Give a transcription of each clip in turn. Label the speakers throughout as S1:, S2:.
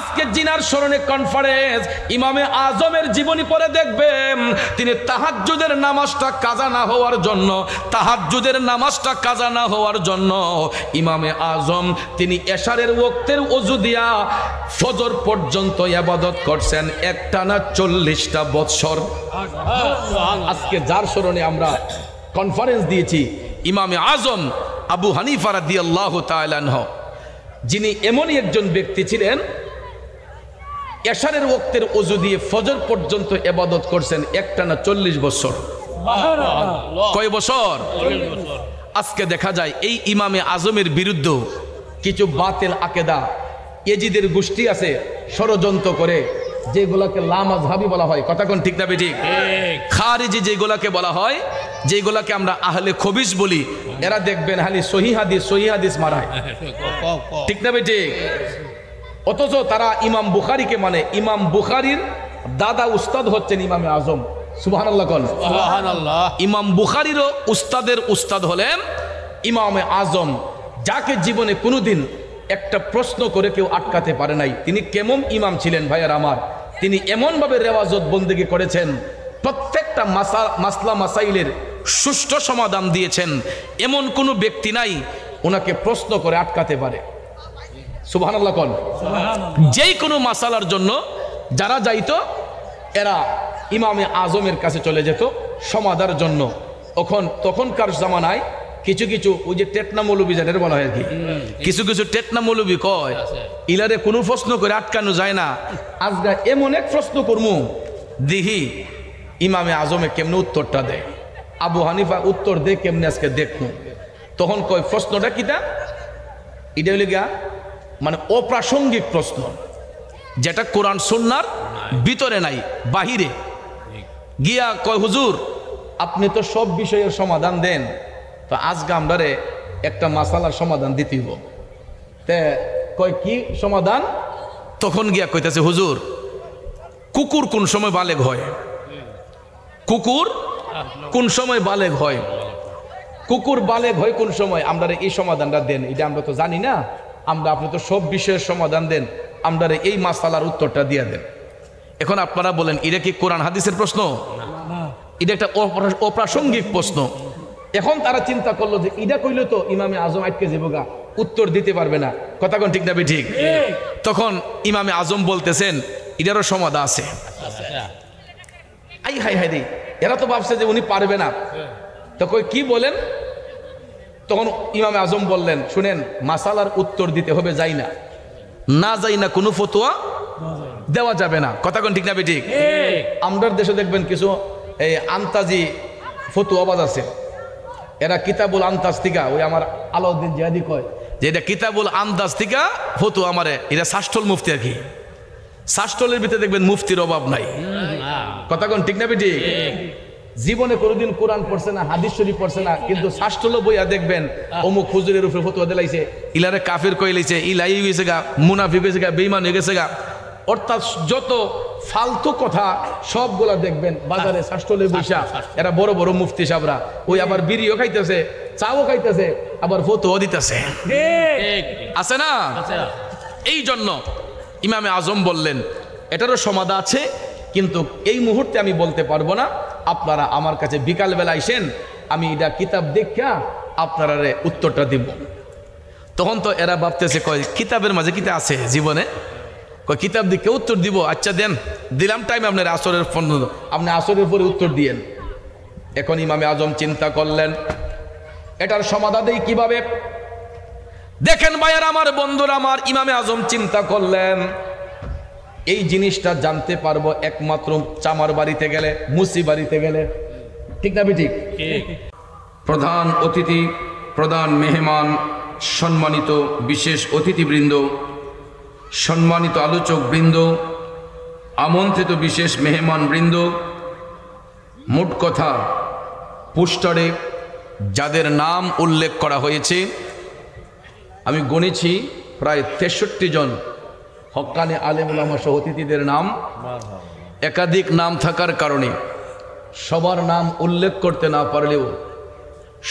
S1: আজকে জিনার স্মরণে কনফারেন্স, ইমামে আজমের জীবনী পড়ে দেখবেন তিনি তাহাজ্জুদের নামাজটা কাজা না হওয়ার জন্য, তাহাজ্জুদের নামাজটা কাজা না হওয়ার জন্য ইমামে আজম তিনি এশারের ওয়াক্তের ওযু দিয়া ফজর পর্যন্ত ইবাদত করছেন একটানা 40টা বৎসর। আজকে যার স্মরণে আমরা কনফারেন্স দিয়েছি ইমামে আজম আবু হানিফা রাদিয়াল্লাহু তাআলা আনহু, যিনি এমনই একজন ব্যক্তি ছিলেন এশারের ওয়াক্তের ওযু দিয়ে ফজর পর্যন্ত ইবাদত করছেন একটানা 40 বছর। কয় বছর? আজকে দেখা যায় এই ইমামে আজমের বিরুদ্ধে কিছু বাতিল আকেদা এজিদের গোষ্ঠী আছে, ষড়যন্ত্র করে যেগুলাকে লামাযহাবি বলা হয়, কথা কোন ঠিক না বেঠিক? খারিজি যেগুলাকে বলা হয়, যেগুলাকে আমরা আহলে খবিস বলি, এরা দেখবেন খালি সহিহ হাদিস মারায়, ঠিক না বেঠিক? অথচ তারা ইমাম বুখারীকে মানে ইমাম বুখারীর দাদা উস্তাদ হচ্ছেন ইমামে আজম। সুবহানাল্লাহ কোন? সুবহানাল্লাহ। ইমাম বুখারীরও উস্তাদের উস্তাদ হলেন ইমামে আজম, যাকে জীবনে কোনোদিন একটা প্রশ্ন করে কেউ আটকাতে পারে নাই। তিনি কেমন ইমাম ছিলেন ভাইয়ার আমার, তিনি এমনভাবে রেওয়াজত বন্দেগী করেছেন, প্রত্যেকটা মাসলা মাসাইলের সুষ্ঠু সমাধান দিয়েছেন, এমন কোনো ব্যক্তি নাই ওনাকে প্রশ্ন করে আটকাতে পারে। সুবহানাল্লাহ কোন? যেই কোনো মাসালার জন্য যারা যাইতো এরা ইমামে আজমের কাছে চলে যেত সমাধানের জন্য। তখনকার জামানায় কিছু কিছু ওই যে টেটনা মৌলবী যাদের বলা হয় আর কি, কিছু কিছু টেটনা মৌলবী কয় ইলারে কোনো প্রশ্ন করে আটকানো যায় না, আজগা এমন এক প্রশ্ন করমু দিহি ইমামে আজমে কেমনে উত্তরটা দেয়, আবু হানিফা উত্তর দে কেমনে আজকে দেখবো। তখন কয় প্রশ্নটা কিটা, এটা হইলে গিয়া মানে অপ্রাসঙ্গিক প্রশ্ন, যেটা কোরআন সুন্নাহর ভিতরে নাই, বাহিরে গিয়া কয় হুজুর আপনি তো সব বিষয়ের সমাধান দেন, তো আজকে আমরারে একটা মাসালার সমাধান দিতে হইব। তে কয় কি সমাধান? তখন গিয়া কইতেছে হুজুর কুকুর কোন সময় বালেগ হয়, কুকুর কোন সময় বালেগ হয়, কুকুর বালেগ হয় কোন সময়, আমরা এই সমাধানটা দেন, এটা আমরা তো জানি না, আপনি তো সব বিষয়ের সমাধান দেন, আমরা এই মাসালার উত্তরটা দিয়ে দেন। এখন আপনারা বলেন এটা কি কোরআন হাদিসের প্রশ্ন? এটা একটা অপ্রাসঙ্গিক প্রশ্ন। এখন তারা চিন্তা করলো যে এটা কইলে তো ইমামে আজম আটকে যাবো গা, উত্তর দিতে পারবে না, কথা কোন ঠিক না ঠিক? তখন ইমামে আজম বলতেছেন এটারও সমাধান আছে। আই হাই হাই রে, এরা তো ভাবছে যে উনি পারবে না, তো কই কি বলেন? তখন ইমামে আজম বললেন শুনেন, মাসালার উত্তর দিতে হবে, যাই না না যাই না কোনো ফতোয়া দেওয়া যাবে না, কথা কোন ঠিক না ঠিক? আমাদের দেশে দেখবেন কিছু এই আন্তাজি ফতোয়াবাজ আছে, এরা কিতাবুল আন্তাজ থেকে, ওই আমার আলাউদ্দিন জিহাদি কয় যে এটা কিতাবুল আন্তাজ থেকে ফতোয়া, আমারে এটা শাষ্টল মুফতি আর কি, শাষ্টলের ভিতরে দেখবেন মুফতির অভাব নাই, কথা কোন ঠিক না ঠিক? জীবনে কোনোদিন কোরআন পড়ছে না, হাদিস শরীফ পড়ছে না, কিন্তু শাষ্টল বইয়া দেখবেন অমুক হুজুরের উপরে ফতোয়া দিলাইছে, ইলারে কাফির কই লাইছে, ইলাই হয়েছে গা, মুনাফিক হয়েছে গা, বেঈমান হয়ে গেছে গা, অর্থাৎ যত ফালতু কথা সবগুলা দেখবেন বাজারে শাষ্টলে বৈশা এরা বড় বড় মুফতি সাহেবরা, ওই আবার বিড়িও খাইতেছে, চাও খাইতেছে, আবার ফতোয়া দিতেছে, আছে না? এই জন্য ইমামে আজম বললেন এটারও সমাধান আছে, কিন্তু এই মুহূর্তে আমি বলতে পারবো না, আপনারা আমার কাছে বিকালবেলা আইসেন, আমি এটা কিতাব দেখা আপনারা উত্তরটা দিব। তখন তো এরা ভাবতেছে কয় কিতাবের মাঝে কিতা আছে জীবনে, কয় কিতাব দিকে উত্তর দিব, আচ্ছা দেন, দিলাম টাইম আপনার আসরের ফোন, আপনি আসরের পরে উত্তর দিয়েন। এখন ইমামে আজম চিন্তা করলেন এটার সমাধান দেই কিভাবে। দেখেন ভাইয়ার আমার, বন্ধুরা আমার, ইমামে আজম চিন্তা করলেন এই জিনিসটা জানতে পারবো একমাত্র চামার বাড়িতে গেলে, মুসি বাড়িতে গেলে, ঠিক না ঠিক? প্রধান অতিথি, প্রধান মেহমান, সম্মানিত বিশেষ অতিথিবৃন্দ, সম্মানিত আলোচক বৃন্দ, আমন্ত্রিত বিশেষ মেহমান বৃন্দ, মোট কথা পোস্টারে যাদের নাম উল্লেখ করা হয়েছে আমি গণেছি প্রায় 63 জন হক্কানি আলেম উলামা সহ অতিথিদের নাম। একাধিক নাম থাকার কারণে সবার নাম উল্লেখ করতে না পারলেও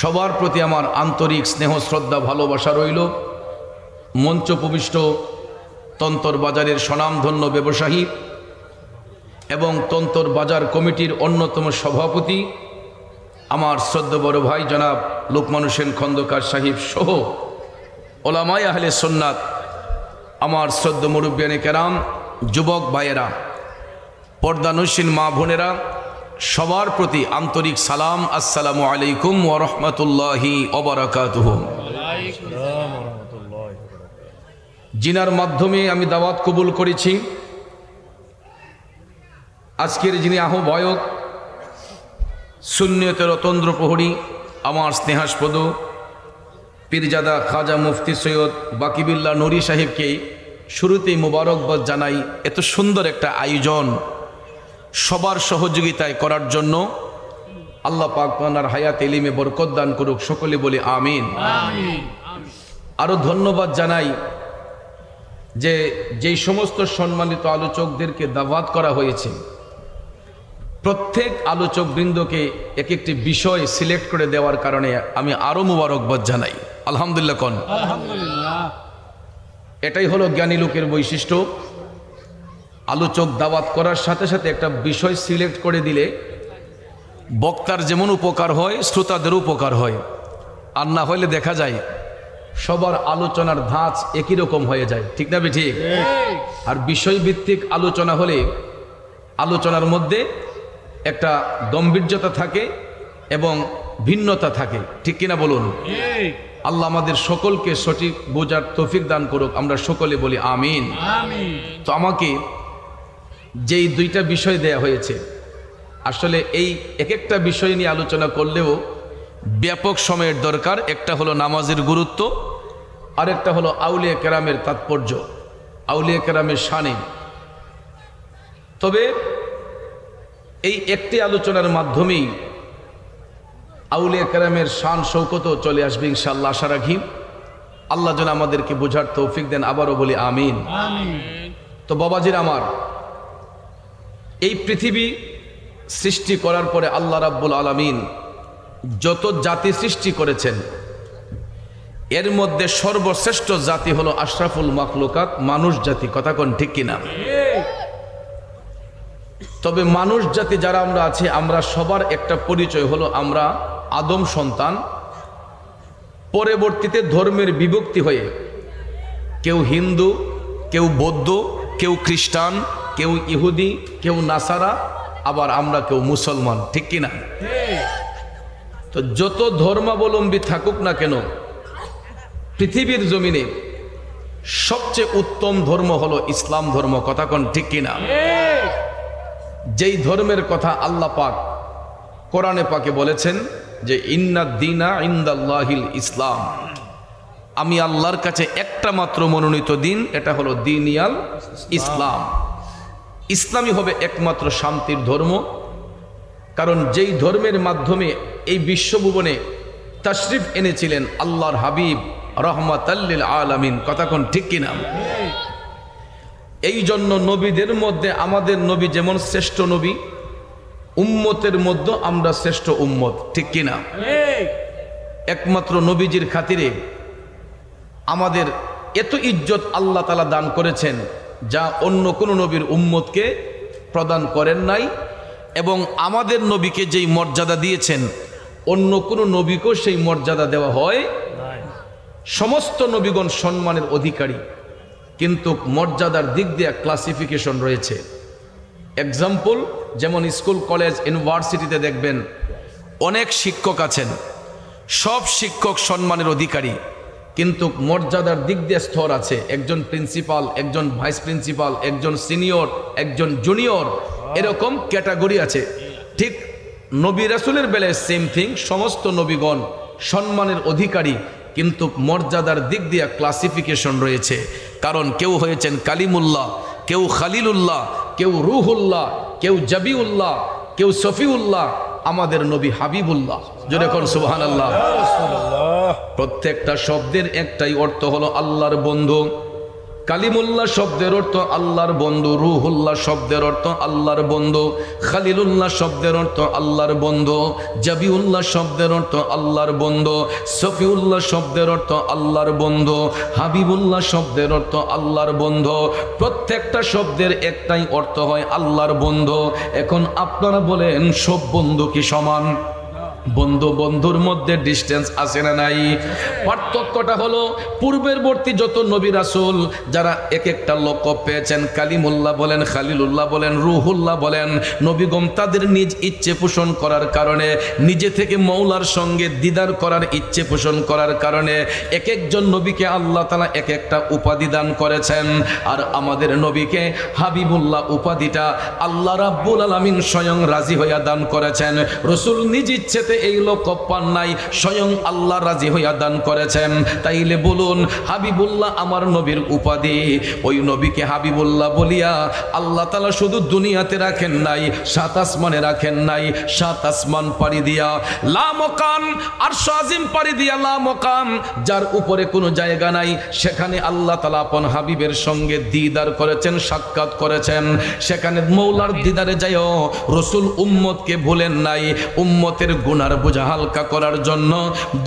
S1: সবার প্রতি আমার আন্তরিক স্নেহ শ্রদ্ধা ভালোবাসা রইল। মঞ্চ উপবিষ্ট তন্তর বাজারের স্বনামধন্য ব্যবসায়ী এবং তন্তর বাজার কমিটির অন্যতম সভাপতি আমার শ্রদ্ধা বড় ভাই জনাব লোকমান হোসেন খন্দকার সাহিব সহ ওলামায়ে আহলে সুন্নাত, আমার শ্রদ্ধা মুরব্বিয়ানে কেরাম, যুবক ভাইয়েরা, পর্দানশীল মা বোনেরা, সবার প্রতি আন্তরিক সালাম। আসসালামু আলাইকুম ওয়া রাহমাতুল্লাহি ওয়া বারাকাতুহু। জিনার মাধ্যমে আমি দাওয়াত কবুল করেছি। আজকের যিনি আহ্বায়ক, সুন্নিয়তের রতন্দ্র প্রহরী, আমার স্নেহাস্পদ পীরজাদা খাজা মুফতি সৈয়দ বাকিবুল্লাহ নুরি সাহেবকে শুরুতেই মোবারকবাদ জানাই। এত সুন্দর একটা আয়োজন সবার সহযোগিতায় করার জন্য আল্লাহ পাক ওনার হায়াত এলিমে বরকত দান করুক, সকলে বলি আমিন। আরো ধন্যবাদ জানাই যে যেই সমস্ত সম্মানিত আলোচকদেরকে দাওয়াত করা হয়েছে, প্রত্যেক আলোচক বৃন্দকে এক একটি বিষয় সিলেক্ট করে দেওয়ার কারণে আমি আরো মোবারকবাদ জানাই। আলহামদুলিল্লাহ কোন আলহামদুলিল্লাহ। এটাই হলো জ্ঞানী লোকের বৈশিষ্ট্য। আলোচক দাওয়াত করার সাথে সাথে একটা বিষয় সিলেক্ট করে দিলে বক্তার যেমন উপকার হয়, শ্রোতাদের উপকার হয়। আর না হলে দেখা যায় সবার আলোচনার ধাঁচ একই রকম হয়ে যায়, ঠিক না ঠিক? আর বিষয়ভিত্তিক আলোচনা হলে আলোচনার মধ্যে একটা গম্ভীর্যতা থাকে এবং ভিন্নতা থাকে, ঠিক কিনা বলুন? আল্লাহ আমাদের সকলকে সঠিক বোঝার তৌফিক দান করুক, আমরা সকলে বলি আমিন। তো আমাকে যেই দুইটা বিষয় দেয়া হয়েছে, আসলে এই এক একটা বিষয় নিয়ে আলোচনা করলেও ব্যাপক সময়ের দরকার। একটা হলো নামাজের গুরুত্ব, আর একটা হলো আউলিয়া কেরামের তাৎপর্য, আউলিয়া কেরামের শানে। তবে এই একটি আলোচনার মাধ্যমেই আউলিয়া কেরামের শান শৌকতও চলে আসবে ইনশাআল্লাহ, আশা রাখি। আল্লাহ যেন আমাদেরকে বোঝার তৌফিক দেন, আবারও বলি আমিন। তো বাবাজির আমার, এই পৃথিবী সৃষ্টি করার পরে আল্লাহ রাব্বুল আলামিন যত জাতি সৃষ্টি করেছেন, এর মধ্যে সর্বশ্রেষ্ঠ জাতি হলো আশরাফুল মাখলুকাত, মানুষ জাতি। কথা কোন ঠিক কিনা? তবে মানুষ জাতি যারা আমরা আছি, আমরা সবার একটা পরিচয় হলো আমরা আদম সন্তান। পরবর্তীতে ধর্মের বিভক্তি হয়ে কেউ হিন্দু, কেউ বৌদ্ধ, কেউ খ্রিস্টান, কেউ ইহুদি, কেউ নাসারা, আবার আমরা কেউ মুসলমান, ঠিক কিনা? তো যত ধর্মাবলম্বী থাকুক না কেন, পৃথিবীর জমিনে সবচেয়ে উত্তম ধর্ম হলো ইসলাম ধর্ম। কথা কোন ঠিক কিনা? যেই ধর্মের কথা আল্লাহ পাক কোরআনে পাকে বলেছেন যে ইন্নাদ দীনা ইনদাল্লাহিল ইসলাম, আমি আল্লাহর কাছে একটা মাত্র মনোনীত দিন, এটা হলো দীনিয়াল ইসলাম। ইসলামই হবে একমাত্র শান্তির ধর্ম। কারণ যেই ধর্মের মাধ্যমে এই বিশ্বভুবনে তাশরিফ এনেছিলেন আল্লাহর হাবিব রহমাতাল লিল আলামিন। কথা কোন ঠিক কিনা? এই জন্য নবীদের মধ্যে আমাদের নবী যেমন শ্রেষ্ঠ নবী, উম্মতের মধ্যে আমরা শ্রেষ্ঠ উম্মত, ঠিক কিনা? একমাত্র নবীজির খাতিরে আমাদের এত ইজ্জত আল্লাহ তাআলা দান করেছেন যা অন্য কোন নবীর উম্মতকে প্রদান করেন নাই। এবং আমাদের নবীকে যেই মর্যাদা দিয়েছেন, অন্য কোন নবীকেও সেই মর্যাদা দেওয়া হয়। সমস্ত নবীগণ সম্মানের অধিকারী, কিন্তু মর্যাদার দিক দিয়ে ক্লাসিফিকেশন রয়েছে। এক্সাম্পল, যেমন স্কুল, কলেজ, ইউনিভার্সিটিতে দেখবেন অনেক শিক্ষক আছেন, সব শিক্ষক সম্মানের অধিকারী, কিন্তু মর্যাদার দিক দিয়ে স্তর আছে। একজন প্রিন্সিপাল, একজন ভাইস প্রিন্সিপাল, একজন সিনিয়র, একজন জুনিয়র, এরকম ক্যাটাগরি আছে। ঠিক নবী রাসূলের বেলায় সেম থিং, সমস্ত নবীগণ সম্মানের অধিকারী, কিন্তু মর্যাদার দিক দিয়ে ক্লাসিফিকেশন রয়েছে। কারণ কেউ হয়েছেন কালিমুল্লাহ, কেউ খালিলুল্লাহ, কেউ রুহুল্লাহ, কেউ জাবিউল্লাহ, কেউ সফিউল্লাহ, আমাদের নবী হাবিবুল্লাহ। জোরে কোন সুবহানাল্লাহ। প্রত্যেকটা শব্দের একটাই অর্থ হলো আল্লাহর বন্ধু। কালিমুল্লাহ শব্দের অর্থ আল্লাহর বন্ধু, রুহুল্লাহ শব্দের অর্থ আল্লাহর বন্ধু, খালিলুল্লাহ শব্দের অর্থ আল্লাহর বন্ধু, জাবিউল্লাহ শব্দের অর্থ আল্লাহর বন্ধু, সফিউল্লাহ শব্দের অর্থ আল্লাহর বন্ধু, হাবিবুল্লাহ শব্দের অর্থ আল্লাহর বন্ধু। প্রত্যেকটা শব্দের একটাই অর্থ হয় আল্লাহর বন্ধু। এখন আপনারা বলেন সব বন্ধু কি সমান? বন্ধু বন্ধুর মধ্যে ডিস্টেন্স আছে না নাই? পার্থক্যটা হলো পূর্বেরবর্তী যত নবী রাসূল যারা এক একটা লকব পেয়েছেন, কালিমুল্লাহ বলেন, খালিলুল্লাহ বলেন, রুহুল্লাহ বলেন, নবীগণ তাদের নিজ ইচ্ছে পোষণ করার কারণে, নিজে থেকে মৌলার সঙ্গে দিদার করার ইচ্ছে পোষণ করার কারণে এক একজন নবীকে আল্লাহ তাআলা এক একটা উপাধি দান করেছেন। আর আমাদের নবীকে হাবিবুল্লাহ উপাধিটা আল্লাহ রাব্বুল আলামিন স্বয়ং রাজি হইয়া দান করেছেন। রাসূল নিজ ইচ্ছে এই লকব পান নাই, স্বয়ং আল্লাহ রাজি হইয়া দান করেছেন। তাইলে বলুন হাবিবুল্লাহ আমার নবীর উপাধি, ওই নবীকে হাবিবুল্লাহ বলিয়া আল্লাহ তাআলা শুধু দুনিয়াতে রাখেন নাই, সাত আসমানে রাখেন নাই। সাত আসমান পাড়ি দিয়া লা মকান, আরশ আজিম পাড়ি দিয়া লা মকান, যার উপরে কোনো জায়গা নাই, সেখানে আল্লাহ তাআলা আপন হাবিবের সঙ্গে দিদার করেছেন, সাক্ষাৎ করেছেন। সেখানে মৌলার দিদারে যাইও রাসূল উম্মতকে ভুলেন নাই। উম্মতের গুনার বোঝা হালকা করার জন্য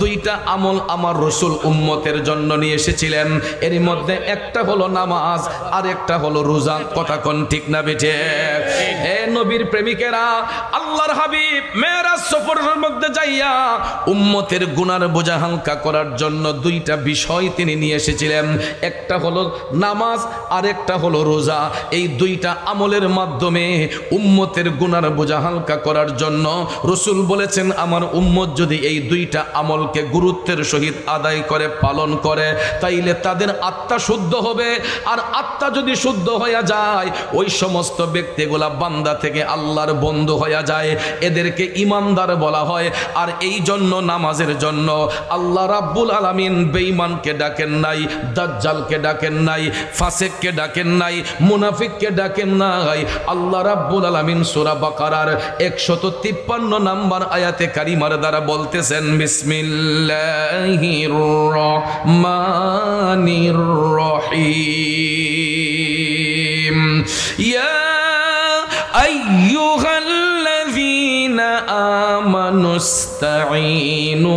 S1: দুইটা আমল আমার রাসূল উম্মতের জন্য নিয়ে এসেছিলেন। এর মধ্যে একটা হলো নামাজ, আর একটা হলো রোজা। কথা কোন ঠিক না বেঠে? হে নবীর প্রেমিকেরা, আল্লাহর হাবিব মেরাজ সফরের মধ্যে যাইয়া উম্মতের গুনার বোঝা হালকা করার জন্য দুইটা বিষয় তিনি নিয়ে এসেছিলেন। একটা হলো নামাজ, আর একটা হলো রোজা। এই দুইটা আমলের মাধ্যমে উম্মতের গুনার বোঝা হালকা করার জন্য রাসূল বলেছেন আমার উম্মত যদি এই দুইটা আমলকে গুরুত্বের সহিত আদায় করে, পালন করে, তাইলে তাদের আত্মা শুদ্ধ হবে। আর আত্মা যদি শুদ্ধ হয়ে যায়, ওই সমস্ত ব্যক্তিগুলা বান্দা থেকে আল্লাহর বন্ধু হয়ে যায়। এদেরকে ঈমানদার বলা হয়। আর এই জন্য নামাজের জন্য আল্লাহ রাব্বুল আলামিন বেঈমানকে ডাকেন নাই, দাজ্জালকে ডাকেন নাই, ফাসিককে ডাকেন নাই, মুনাফিককে ডাকেন নাই। আল্লাহ রাব্বুল আলামিন সূরা বাকারার 153 নম্বর আয়াতে কারিমার দ্বারা বলতেছেন বিসমিল্লাহির রহমানির রহিম, ইয়া আইয়ুহাল্লাযীনা আমানুস্তাঈনু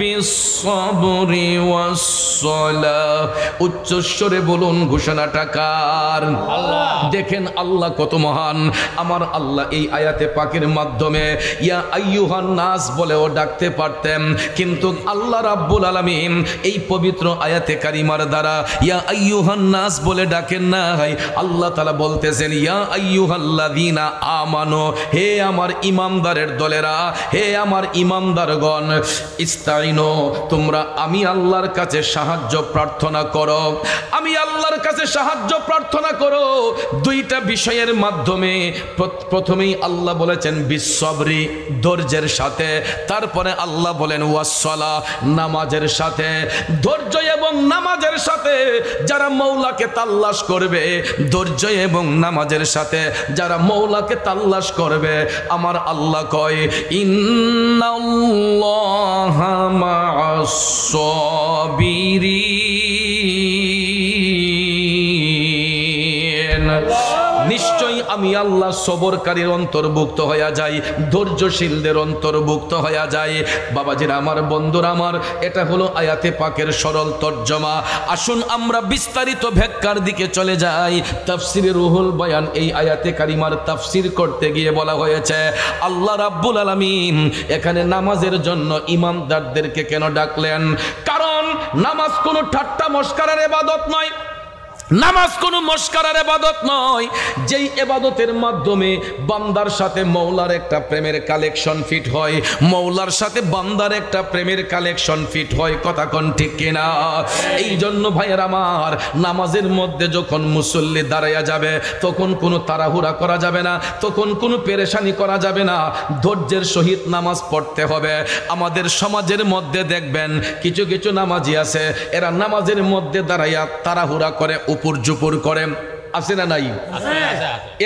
S1: বিস-সাবরি ওয়াস-সালাহ। উচ্চস্বরে বলুন ঘোষণাটা কার? আল্লাহ। দেখেন আল্লাহ কত মহান। আমার আল্লাহ এই আয়াতে পাকের মাধ্যমে ইয়া আইয়ুহান নাস বলেও ডাকতে পারতেন, কিন্তু আল্লাহ রাব্বুল আলামিন এই পবিত্র আয়াতে কারিমার দ্বারা ইয়া আইয়ুহান নাস বলে ডাকেন নাই। আল্লাহ তাআলা বলতেছেন ইয়া আইয়ুহাল্লাযীনা আমানু, হে আমার ঈমানদারের দলেরা, হে আমার ঈমানদারগণ, ইস্তাইনু, তোমরা আমি আল্লাহর কাছে সাহায্য প্রার্থনা করো। আমি আল্লাহর কাছে সাহায্য প্রার্থনা করো দুইটা বিষয়ের মাধ্যমে। প্রথমেই আল্লাহ বলেছেন বিসবরি, ধৈর্যের সাথে। তারপরে আল্লাহ বলেন ওয়াসসালাহ, নামাজের সাথে। ধৈর্য এবং নামাজের সাথে যারা মৌলাকে তাল্লাশ করবে, ধৈর্য এবং নামাজের সাথে যারা মৌলাকে তাল্লাশ করবে, আমার আল্লাহ কয় ইন্নাল্লাহা মা'আস সাবিরিন, নিশ্চয়ই আমি আল্লাহ সবরকারীর অন্তর্ভুক্ত হয়ে যাই, ধৈর্যশীলদের অন্তর্ভুক্ত হয়ে যায়। বাবাজিরা আমার, বন্ধুরা আমার, এটা হলো আয়াতে পাকের সরল তর্জমা। আসুন আমরা বিস্তারিত ব্যাখ্যার দিকে চলে যাই। তাফসিরে রুহুল বয়ান এই আয়াতে কারিমার তাফসির করতে গিয়ে বলা হয়েছে আল্লাহ রাব্বুল আলামিন এখানে নামাজের জন্য ঈমানদারদেরকে কেন ডাকলেন? কারণ নামাজ কোনো ঠাট্টা মশকারার ইবাদত নয়। নামাজ কোনো মস্কারার ইবাদত নয়, যেই ইবাদতের মাধ্যমে বান্দার সাথে মওলার একটা প্রেমের কালেকশন ফিট হয়, মওলার সাথে বান্দার একটা প্রেমের কালেকশন ফিট হয়। কথা কোন ঠিক কিনা? এই জন্য ভাইয়ের আমার, নামাজের মধ্যে যখন মুসল্লি দাঁড়াইয়া যাবে তখন কোনো তাড়াহুড়া করা যাবে না, তখন কোনো পেরেশানি করা যাবে না, ধৈর্যের সহিত নামাজ পড়তে হবে। আমাদের সমাজের মধ্যে দেখবেন কিছু কিছু নামাজি আছে, এরা নামাজের মধ্যে দাঁড়াইয়া তাড়াহুড়া করে, উপর জুপুর করে, আছে না নাই?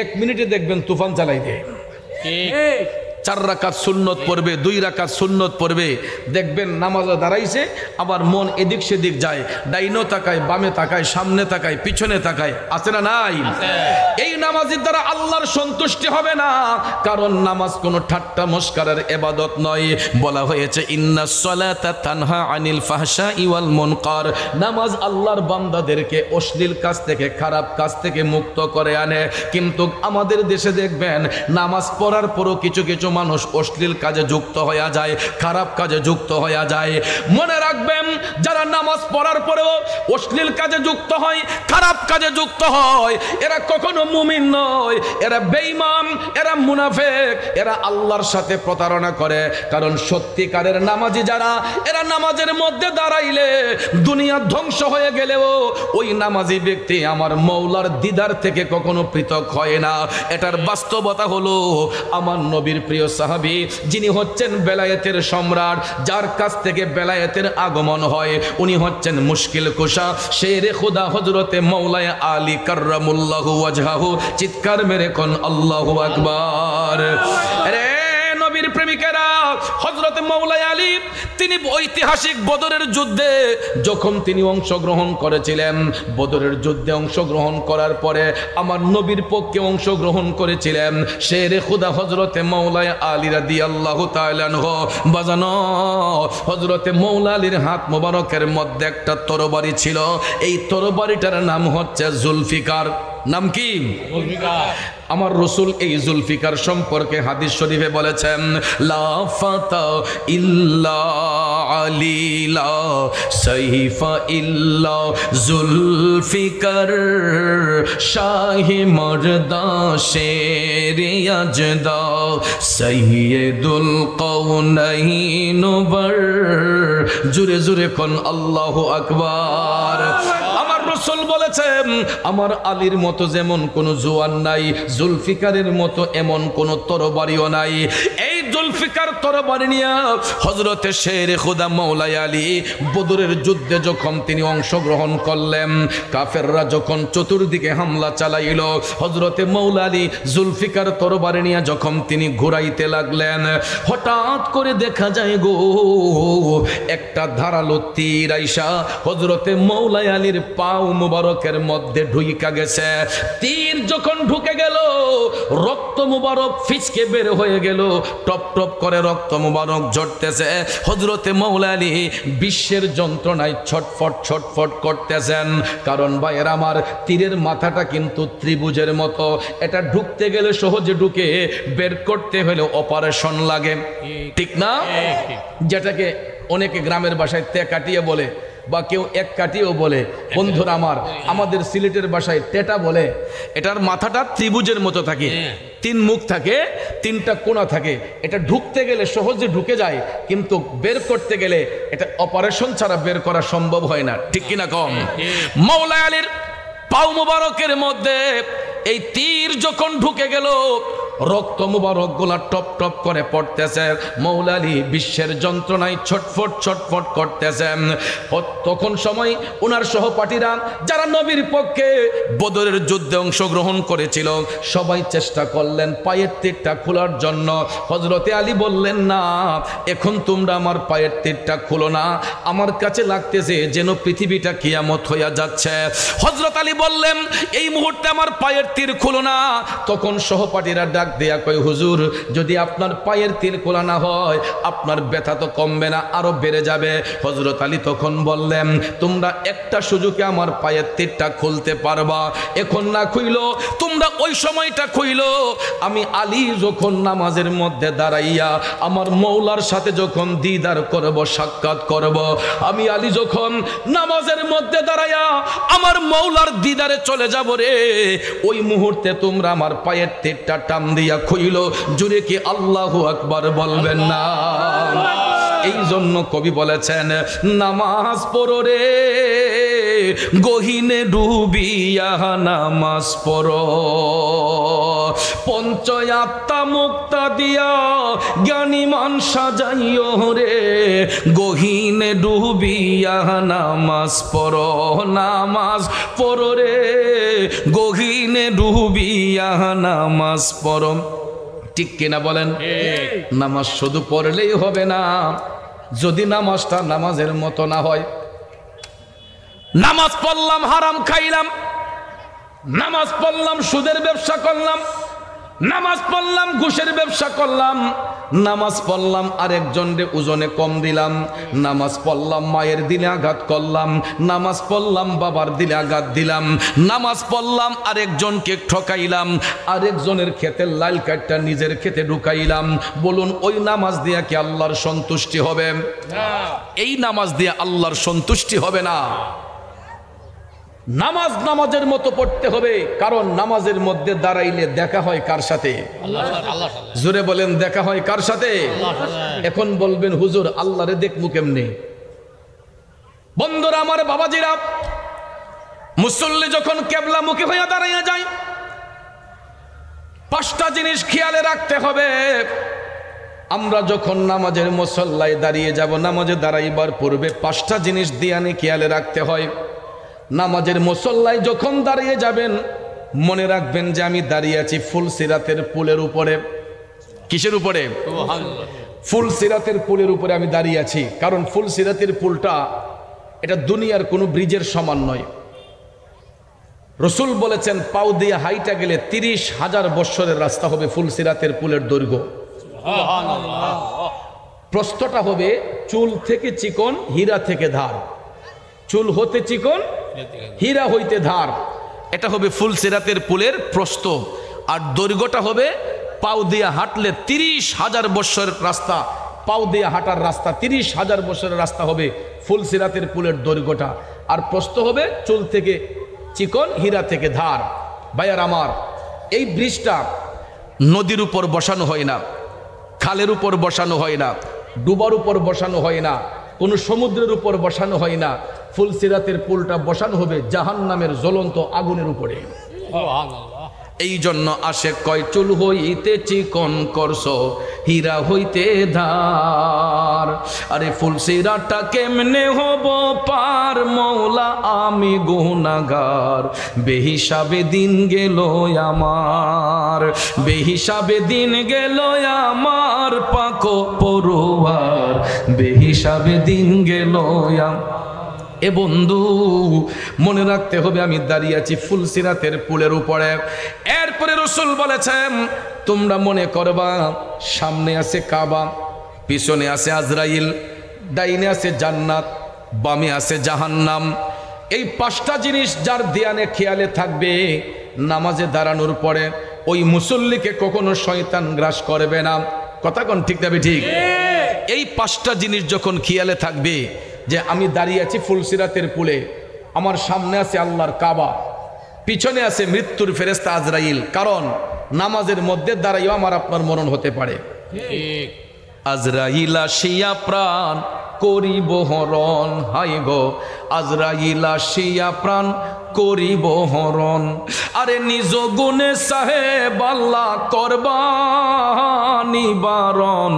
S1: 1 মিনিটে দেখবেন তুফান চালাই দেয়। 4 রাকাত সুন্নত পড়বে, 2 রাকাত সুন্নত পড়বে, দেখবেন নামাজে দাঁড়াইছে আবার মন এদিক সেদিক যায়, ডাইনো তাকায়, বামে তাকায়, সামনে তাকায়, পিছনে তাকায়, আছে না নাই? এই নামাজের দ্বারা আল্লাহর সন্তুষ্টি হবে না, কারণ নামাজ কোনো ঠাট্টা মস্করার ইবাদত নয়। বলা হয়েছে ইন্নাস সালাতা তানহা আনিল ফাহশাই ওয়াল মুনকার, নামাজ আল্লাহর বান্দাদেরকে অশ্লীল কাজ থেকে, খারাপ কাজ থেকে মুক্ত করে আনে। কিন্তু আমাদের দেশে দেখবেন নামাজ পড়ার পরও কিছু কিছু মানুষ অশ্লীল কাজে যুক্ত হয়ে যায়, খারাপ কাজে যুক্ত হয়ে যায়। মনে রাখবেন, যারা নামাজ পড়ার পরেও অশ্লীল কাজে যুক্ত হয়, খারাপ কাজে যুক্ত হয়, এরা কখনো মুমিন নয়, এরা বেঈমান, এরা মুনাফিক, এরা আল্লাহর সাথে প্রতারণা করে। কারণ সত্যিকারের নামাজি যারা, এরা নামাজের মধ্যে দাঁড়াইলে দুনিয়া ধ্বংস হয়ে গেলেও ওই নামাজি ব্যক্তি আমার মওলার দিদার থেকে কখনো পৃথক হয় না। এটার বাস্তবতা হলো আমার নবীর প্রিয় সাহাবী, যিনি হচ্ছেন বেলায়েতের সম্রাট, যার কাছ থেকে বেলায়েতের আগমন হয়, উনি হচ্ছেন মুশকিল কুশা শেরে খুদা হযরতে মাওলানা আলী কাররামুল্লাহু ওয়াজহাহু। চিৎকার মেরে কোন আল্লাহু আকবার। আরে নবীর প্রেমিকেরা, হযরত মাওলানা আলী তিনি ঐতিহাসিক বদরের যুদ্ধে যখন তিনি অংশগ্রহণ করেছিলেন, বদরের যুদ্ধে অংশগ্রহণ করার পরে আমার নবীর পক্ষে অংশগ্রহণ করেছিলেন শেরে খুদা হযরতে মাওলানা আলী রাদিয়াল্লাহু তাআলা আনহু। বাজানো, হযরতে মাওলানা আলীর হাত মোবারকের মধ্যে একটা তরবারি ছিল, এই তরবারিটার নাম হচ্ছে জুলফিকার। নাম কি? আমার রাসূল এই জুলফিকার সম্পর্কে হাদিস শরীফে বলেছেন, লা ফাতা ইল্লা আলী, লা সাইফা ইল্লা জুলফিকার, শাহে মর্দা শেরে আজদা, সাইয়্যিদুল কাউনাইন বর। জুরে জুরে কোন আল্লাহু আকবার। রাসূল বলেছেন, আমার আলীর মতো যেমন কোনো জওয়ান নাই, জুলফিকারের মতো এমন কোনো তরবারিও নাই। এই জুলফিকার তরবারি নিয়ে হযরতে শেরে খুদা মাওলানা আলী বদরের যুদ্ধে যখন তিনি অংশগ্রহণ করলেন, কাফেররা যখন চতুর্দিকে হামলা চালাইল, হযরতে মাওলানা আলী জুলফিকার তরবারি নিয়ে যখন তিনি ঘুরাইতে লাগলেন, হঠাৎ করে দেখা যায় গো একটা ধারালো তীর আইসা হযরতে মাওলানা আলীর পাও মুবারকের মধ্যে ঢুইকা গেছে। তীর যখন ঢুকে গেল, রক্ত মুবারক ফিচকে বের হয়ে গেল, টপ টপ করে রক্ত মুবারক ঝরতেছে। হযরতে মাওলানা আলী বিশ্বের যন্ত্রণায় ছটফট ছটফট করতেছেন। কারণ ভাইয়ের আমার, তীরের মাথাটা কিন্তু ত্রিভুজের মতো, এটা ঢুকতে গেলে সহজে ঢুকে, বের করতে হলে অপারেশন লাগে, ঠিক না? যেটাকে অনেকে গ্রামের ভাষায় তে কাটিয়ে বলে, বা কেউ এক কাটিও বলে। বন্ধুরা আমার, আমাদের সিলেটের ভাষায় টেটা বলে। এটার মাথাটা ত্রিভুজের মতো থাকে, 3 মুখ থাকে, 3টা কোণা থাকে। এটা ঢুকতে গেলে সহজে ঢুকে যায়, কিন্তু বের করতে গেলে এটা অপারেশন ছাড়া বের করা সম্ভব হয় না, ঠিক কিনা কম? মাওলানা আলীর পাও মুবারকের মধ্যে এই তীর যখন ঢুকে গেল, রক্ত মুবারক গুলা টপ টপ করে পড়তেছে। মাওলানা আলী বিশ্বের যন্ত্রণায় ছটফট ছটফট করতেছেন। তখন সময় ওনার সহপাঠীরা যারা নবীর পক্ষে বদরের যুদ্ধে অংশগ্রহণ করেছিল, সবাই চেষ্টা করলেন পায়ের তীরটা খোলার জন্য। হযরতে আলী বললেন, না, এখন তোমরা আমার পায়ের তীরটা খুলো না, আমার কাছে লাগতেছে যেন পৃথিবীটা কিয়ামত হইয়া যাচ্ছে। হযরত আলী বললেন, এই মুহূর্তে আমার পায়ের তীর খুলো না। তখন সহপাঠীরা ডাক দেয়া কয়, হুজুর, যদি আপনার পায়ের তীর খোলা না হয়, আপনার ব্যথা তো কমবে না, আরো বেড়ে যাবে। হযরত আলী তখন বললেন, তোমরা একটা সুযোগে আমার পায়ের তীরটা খুলতে পারবা, এখন না খুইলো তোমরা ওই সময়টা খুইলো। আমি আলী যখন নামাজের মধ্যে দাঁড়াইয়া আমার মওলার সাথে যখন দিদার করব, সাক্ষাৎ করব, আমি আলী যখন নামাজের মধ্যে দাঁড়াইয়া আমার মওলার দিদারে চলে যাব রে, ওই মুহূর্তে তোমরা আমার পায়ের তীরটা টান দিয়া খুইলো। জুড়ে কি আল্লাহু আকবার বলবেন না? এই জন্য কবি বলেছেন, নামাজ পড়ো রে গহীনে ডুবিয়া, নামাজ পড়ো পঞ্চয়াত্মা মুক্তা দিয়া, জ্ঞানী মান সাজাইও রে গহীনে ডুবিয়া, নামাজ পড়ো, নামাজ পড়ো রে গহীনে ডুবিয়া, নামাজ পড়ো। ঠিক কিনা বলেন? নামাজ শুধু পড়লেই হবে না, যদি নামাজটা নামাজের মতো না হয়। নামাজ পড়লাম হারাম খাইলাম, নামাজ পড়লাম সুদের ব্যবসা করলাম, নামাজ পড়লাম ঘুষের ব্যবসা করলাম, নামাজ পড়লাম আরেকজনকে ওজনে কম দিলাম, নামাজ পড়লাম মায়ের দিলে আঘাত করলাম, নামাজ পড়লাম বাবার দিলে আঘাত দিলাম, নামাজ পড়লাম আরেকজনকে ঠকাইলাম, আরেকজনের ক্ষেতে লাল কাঠটা নিজের ক্ষেতে ঢুকাইলাম। বলুন ওই নামাজ দিয়ে কি আল্লাহর সন্তুষ্টি হবে? এই নামাজ দিয়ে আল্লাহর সন্তুষ্টি হবে না। নামাজ নামাজের মতো পড়তে হবে, কারণ নামাজের মধ্যে দাঁড়াইলে দেখা হয় কার সাথে? জোরে বলেন, দেখা হয় কার সাথে? এখন বলবেন হুজুর আল্লাহরে দেখবো কেমনে? বন্ধুরা আমার, বাবাজিরা, মুসল্লি যখন কেবলা মুখী হইয়া দাঁড়াইয়া যায়, পাঁচটা জিনিস খেয়ালে রাখতে হবে। আমরা যখন নামাজের মুসল্লায় দাঁড়িয়ে যাব, নামাজে দাঁড়াইবার পূর্বে পাঁচটা জিনিস দিয়ানে খেয়ালে রাখতে হয়। নামাজের মুসল্লায় যখন দাঁড়িয়ে যাবেন, মনে রাখবেন যে আমি দাঁড়িয়ে আছি ফুলসিরাতের পুলের উপরে। কিসের উপরে? ফুলসিরাতের পুলের উপরে আমি দাঁড়িয়ে আছি। কারণ ফুলসিরাতের পুলটা এটা দুনিয়ার কোনো ব্রিজের সমান নয়। রসুল বলেছেন পাও দিয়ে হাইটা গেলে 30,000 বৎসরের রাস্তা হবে ফুলসিরাতের পুলের দৈর্ঘ্য। প্রস্থটা হবে চুল থেকে চিকন, হীরা থেকে ধার। চুল হতে চিকন, হীরা হইতে ধার। এটা হবে ফুলসিরাতের পুলের প্রস্থ। আর দৈর্ঘ্যটা হবে পাও দিয়ে হাঁটলে 30,000 বৎসরের রাস্তা, পাও দিয়ে হাঁটার রাস্তা 30,000 বৎসরের রাস্তা হবে ফুলসিরাতের পুলের দৈর্ঘ্যটা। আর প্রস্থ হবে চুল থেকে চিকন, হীরা থেকে ধার। ভাইয়ার আমার, এই ব্রিজটা নদীর উপর বসানো হয় না, খালের উপর বসানো হয় না, ডুবার উপর বসানো হয় না, কোনো সমুদ্রের উপর বসানো হয় না। ফুলসিরাতের পুলটা বসানো হবে জাহান্নামের জ্বলন্ত আগুনের উপরে। এই জন্য আসে কয় চুল হইতে চিকন করছো, হীরা হইতে ধার। আরে ফুলসিরাতটা কেমনে হব পার, মৌলা আমি গুনাহগার। বেহিসাবে দিন গেল আমার, বেহিসাবে দিন গেল আমার, পাকো পরোয়ার। বেহিসাবে দিন গেল আমার। এ বন্ধু, মনে রাখতে হবে আমি দাঁড়িয়ে আছি ফুলসিরাতের পুলের উপরে। এরপরে রসুল বলেছেন তোমরা মনে করবা সামনে আছে কাবা, পিছনে আছে আজরাইল, ডাইনে আছে জান্নাত, বামে আছে জাহান্নাম। এই পাঁচটা জিনিস যার ধ্যানে খেয়ালে থাকবে, নামাজে দাঁড়ানোর পরে ওই মুসল্লিকে কখনো শয়তান গ্রাস করবে না। কথা কোন ঠিক যাবে? ঠিক। এই পাঁচটা জিনিস যখন খেয়ালে থাকবে যে আমি দাঁড়িয়ে আছি ফুলসিরাতের পুলে, আমার সামনে আছে আল্লাহর কাবা, পিছনে আছে মৃত্যুর ফেরেশতা আজরাইল। কারণ নামাজের মধ্যে দাঁড়াইও আমার আপনার মরণ হতে পারে। আজরাইল আসিয়া প্রাণ করিব হরণ, হাই গো আজরাইল আসিয়া প্রাণ করিব হরণ। আরে নিজ গুণে সাহেব আল্লাহ করবা নিবারণ,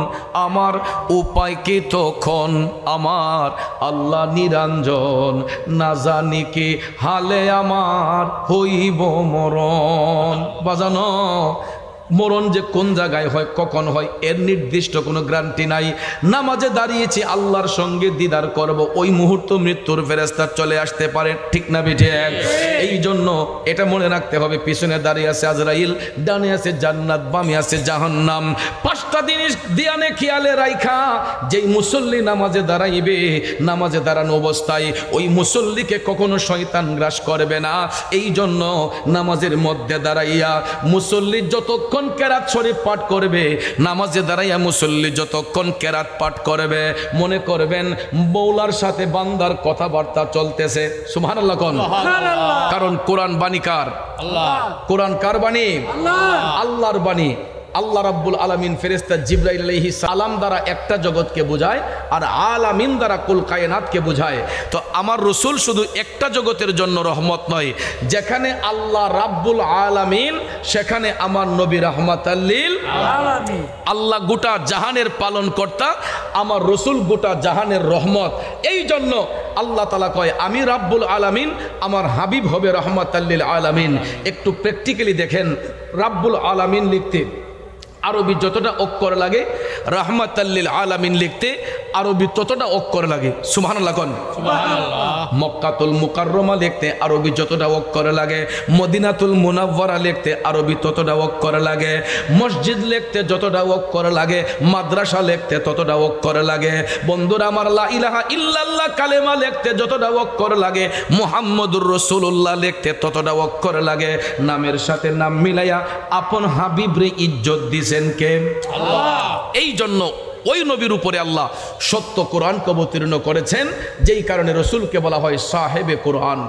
S1: আমার উপায় কি তখন আমার আল্লাহ নিরঞ্জন। না জানি কি হালে আমার হইব মরণ। বাজানো মরণ যে কোন জায়গায় হয়, কখন হয়, এর নির্দিষ্ট কোনো গ্যারান্টি নাই। নামাজে দাঁড়িয়েছি আল্লাহর সঙ্গে দিদার করব, ওই মুহূর্ত মৃত্যুর ফেরেশতা চলে আসতে পারে। ঠিক না বেঠে? এই জন্য এটা মনে রাখতে হবে, পিছনে দাঁড়িয়ে আছে আজরাইল, ডানে আছে জান্নাত, বামে আছে জাহান্নাম। পাঁচটা জিনিস দিয়ানে খেয়ালে রাইখা যেই মুসল্লি নামাজে দাঁড়াইবে, নামাজে দাঁড়ানো অবস্থায় ওই মুসল্লিকে কখনো শয়তান গ্রাস করবে না। এই জন্য নামাজের মধ্যে দাঁড়াইয়া মুসল্লি যতক্ষণ কেরাত শরীফ পাঠ করবে, নামাজে দাঁড়াইয়া মুসল্লি যতক্ষণ কেরাত পাঠ করবে, মনে করবেন মৌলার সাথে বান্দার কথাবার্তা চলতেছে। সুবহানাল্লাহ কোন? কারণ কোরআন বাণী কার? আল্লাহ। কোরআন কার বাণী? আল্লাহর বাণী। আল্লাহ রাব্বুল আলামিন ফেরেশতা জিবরাইল আলাইহিস সালাম দ্বারা একটা জগৎকে বোঝায়, আর আলামিন দ্বারা কুল কায়নাতকে বোঝায়। তো আমার রসুল শুধু একটা জগতের জন্য রহমত নয়, যেখানে আল্লাহ রাব্বুল আলামিন সেখানে আমার নবী রাহমাতাল লিল আলামিন। আল্লাহ গোটা জাহানের পালন কর্তা, আমার রসুল গোটা জাহানের রহমত। এই জন্য আল্লাহ তাআলা কয় আমি রাব্বুল আলামিন, আমার হাবিব হবে রাহমাতাল লিল আলামিন। একটু প্র্যাকটিক্যালি দেখেন, রাব্বুল আলামিন লিখতে আরবি যতটা অক্ষর লাগে রাহমাতাল্লিল আলামিন লিখতে আরবি ততটা অক্ষর লাগে। সুবহানাল্লাহ কোন
S2: সুবহানাল্লাহ।
S1: মক্কাতুল মুকাররমা লিখতে আরবি যতটা অক্ষর লাগে, মদিনাতুল মুনাওয়ারা লিখতে আরবি ততটা অক্ষর লাগে, মসজিদ লিখতে যতটা অক্ষর লাগে, মাদ্রাসা লিখতে ততটা অক্ষর লাগে। বন্ধুরা আমার, লা ইলাহা ইল্লাল্লাহ কালেমা লিখতে যতটা অক্ষর লাগে, মুহাম্মদুর রাসূলুল্লাহ লিখতে ততটা অক্ষর লাগে। নামের সাথে নাম মিলাইয়া আপন হাবিবরে ইজ্জত দিছেন কে?
S2: আল্লাহ।
S1: এই জন্য ওই নবীর উপরে আল্লাহ সত্য কোরআনকে অবতীর্ণ করেছেন, যেই কারণে রসুলকে বলা হয় সাহেবে কোরআন।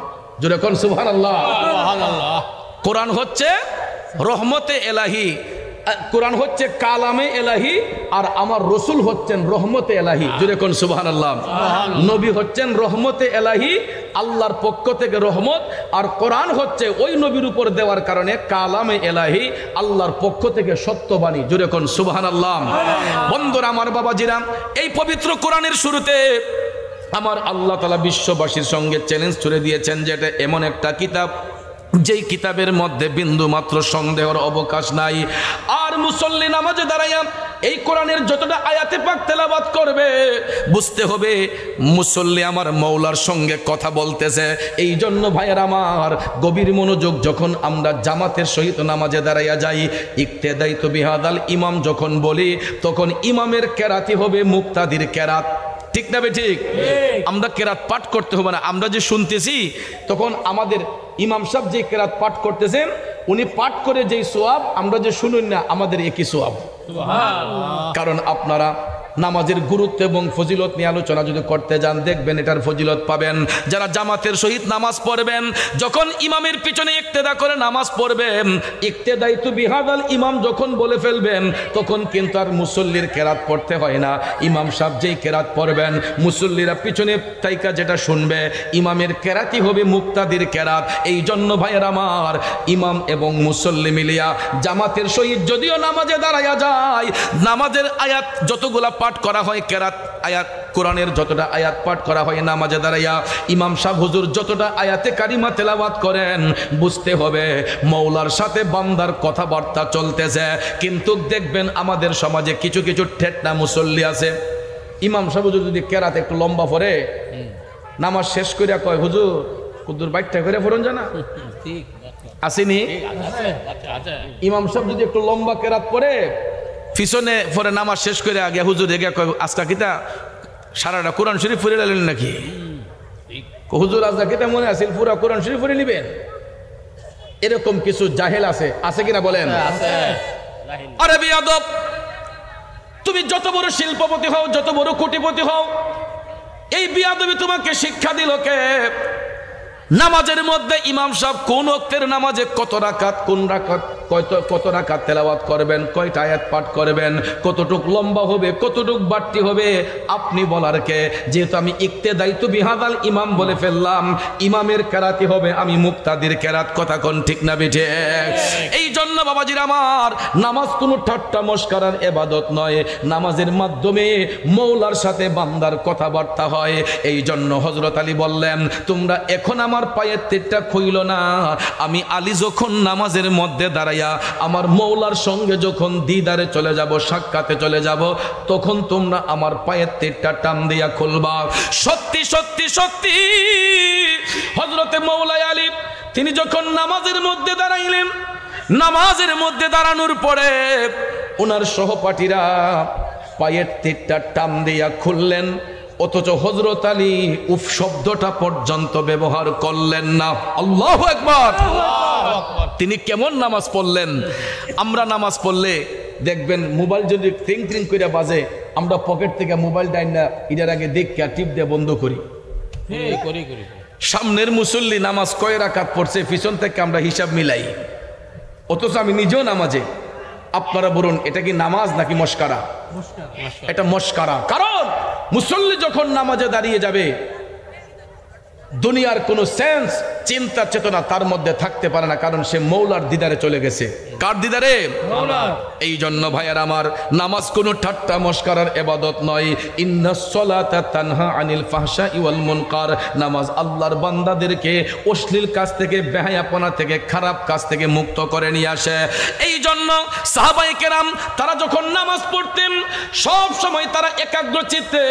S1: জোরে কোন সুবহানাল্লাহ।
S2: সুবহানাল্লাহ।
S1: কোরআন হচ্ছে রহমতে এলাহি, কোরআন হচ্ছে কালামে এলাহি, আর আমার রসুল হচ্ছেন রহমতে এলাহি। জোরে কোন সুবহানাল্লাহ। নবী হচ্ছেন রহমতে এলাহি, আল্লাহর পক্ষ থেকে রহমত, আর কোরআন হচ্ছে ওই নবীর উপর দেওয়ার কারণে কালামে এলাহি, আল্লাহর পক্ষ থেকে সত্যবাণী। জোরে কোন সুবহানাল্লাহ। বন্ধুরা আমার, বাবাজিরা, এই পবিত্র কোরআনের শুরুতে আমার আল্লাহ তাআলা বিশ্ববাসীর সঙ্গে চ্যালেঞ্জ ছুড়ে দিয়েছেন যে এটা এমন একটা কিতাব যেই কিতাবের মধ্যে বিন্দু মাত্র সন্দেহের অবকাশ নাই। আর মুসল্লি নামাজে দাঁড়াইয়া এই কোরআনের যতটা আয়াতে পাক তেলাওয়াত করবে, বুঝতে হবে মুসল্লি আমার মৌলার সঙ্গে কথা বলতেছে। এই জন্য ভাইয়ের আমার, গভীর মনোযোগ যখন আমরা জামাতের সহিত নামাজে দাঁড়াইয়া যাই, ইক্তেদাই তো বিহাদাল ইমাম যখন বলি, তখন ইমামের কেরাতি হবে মুক্তাদির কেরাত। ঠিক না বে ঠিক? আমরা কেরাত পাঠ করতে হবে না, আমরা যে শুনতেছি তখন আমাদের ইমাম সাহেব যে কেরাত পাঠ করতেছেন, উনি পাঠ করে যেই সোয়াব, আমরা যে শুনুন না আমাদের একই সোয়াব। কারণ আপনারা নামাজের গুরুত্ব এবং ফজিলত নিয়ে আলোচনা যদি করতে যান, দেখবেন এটার ফজিলত পাবেন। যারা জামাতের সহিত নামাজ পড়বেন, যখন ইমামের পিছনে ইক্তেদা করে নামাজ পড়বেন, ইক্তেদাই তো বিহাদাল ইমাম যখন বলে ফেলবেন, তখন কিন্তু আর মুসল্লির কেরাত পড়তে হয় না। ইমাম সাহেব যেই কেরাত পড়বেন, মুসল্লিরা পিছনে তাইকা যেটা শুনবে, ইমামের কেরাতই হবে মুক্তাদির কেরাত। এই জন্য ভাইয়ের আমার, ইমাম এবং মুসল্লি মিলিয়া জামাতের সহিত যদিও নামাজে দাঁড়াইয়া যায়, নামাজের আয়াত যতগুলা পাঠ করা হয়, কেরাত আয়াত কোরআনের যতটা আয়াত পাঠ করা হয় নামাজে দাঁড়াইয়া, ইমাম সাহেব হুজুর যতটা আয়াতে কারিমা তেলাওয়াত করেন, বুঝতে হবে মৌলার সাথে বান্দার কথাবার্তা চলতেছে। কিন্তু দেখবেন আমাদের সমাজে কিছু কিছু ঠেটনা মুসল্লি আছে, ইমাম সাহেব হুজুর যদি কেরাত একটু লম্বা পড়ে, নামাজ শেষ করিয়া কয় হুজুর কুদ্দুর বাইকটা করে পড়ুন জানা
S2: ঠিক
S1: আসেনি।
S2: আছে।
S1: ইমাম সাহেব যদি একটু লম্বা কেরাত পড়ে, পিছনে পরে নামাজ শেষ করে আগে হুজুর এগে কয় আজকা কিতা সারাটা কোরআন শরীফ পড়ে নিলেন নাকি? হুজুর আজকা কিতা মনে আছে পুরা কোরআন শরীফ পড়ে নিবেন? এরকম কিছু জাহেল আছে কিনা বলেন? আরে বিয়াদব, তুমি যত বড় শিল্পপতি হও, যত বড় কোটিপতি হও, এই বিয়াদবি তোমাকে শিক্ষা দিল কে? নামাজের মধ্যে ইমাম সাহেব কোন ওয়াক্তের নামাজে কত রাকাত, কোন রাকাত কত রাকাত তেলাওয়াত করবেন, কয়টা আয়াত পাঠ করবেন, কতটুক লম্বা হবে, কতটুক বাড়তি হবে, আপনি বলার কে? যেহেতু আমি ইক্তেদাই তো বিহাদাল ইমাম বলে ফেললাম, ইমামের কেরাতি হবে আমি মুক্তাদির কেরাত। কথা কোন ঠিক না বেঠে? এই জন্য বাবাজির আমার, নামাজ কোনো ঠাট্টা মস্কারার ইবাদত নয়, নামাজের মাধ্যমে মৌলার সাথে বান্দার কথাবার্তা হয়। এই জন্য হযরত আলী বললেন, তোমরা এখন আমার পায়ের তেরটা খুইল না, আমি আলী যখন নামাজের মধ্যে দাঁড়াইয়া আমার মৌলার সঙ্গে যখন দিদারে চলে যাব, সাক্ষাতে চলে যাব, তখন তোমরা আমার পায়ের তেরটা টান দিয়া খুলবা। সত্যি সত্যি সত্যি হযরতে মৌলা আলী তিনি যখন নামাজের মধ্যে দাঁড়াইলেন, নামাজের মধ্যে দাঁড়ানোর পরে ওনার সহপাঠীরা পায়ের তেরটা টান দিয়া খুললেন, অথচ হযরত আলী উফ শব্দটা পর্যন্ত ব্যবহার করলেন না। আল্লাহু আকবার। তিনি কেমন নামাজ পড়লেন? আমরা নামাজ পড়লে দেখবেন মোবাইল যদি ট্রিং ট্রিং করে বাজে, আমরা পকেট থেকে মোবাইল ডাইন না এটার আগে দেখে টিপ দিয়ে বন্ধ করি। সামনের মুসল্লি নামাজ কয় রাকাত পড়ছে, পিছন থেকে আমরা হিসাব মিলাই, অথচ আমি নিজেও নামাজে। আপনারা বলুন এটা কি নামাজ নাকি মস্কারা? এটা মস্কারা। কারণ মুসল্লি যখন নামাজে দাঁড়িয়ে যাবে, দুনিয়ার কোনো সেন্স চিন্তা চেতনা তার মধ্যে থাকতে পারে না, কারণ সে মৌলার দিদারে চলে গেছে। কার দিদারে? এই জন্য ভাইয়ার আমার, নামাজ কোনো ঠাট্টা মস্করার ইবাদত নয়। ইন্নাস সালাতা তানহা আনিল ফাহশাই ওয়াল মুনকার, নামাজ আল্লাহর বান্দাদেরকে অশ্লীল কাজ থেকে, বেহায়াপনা থেকে, খারাপ কাজ থেকে মুক্ত করে নিয়ে আসে। এই জন্য সাহাবায়ে কেরাম তারা যখন নামাজ পড়তেন সব সময় তারা একাগ্র চিত্তে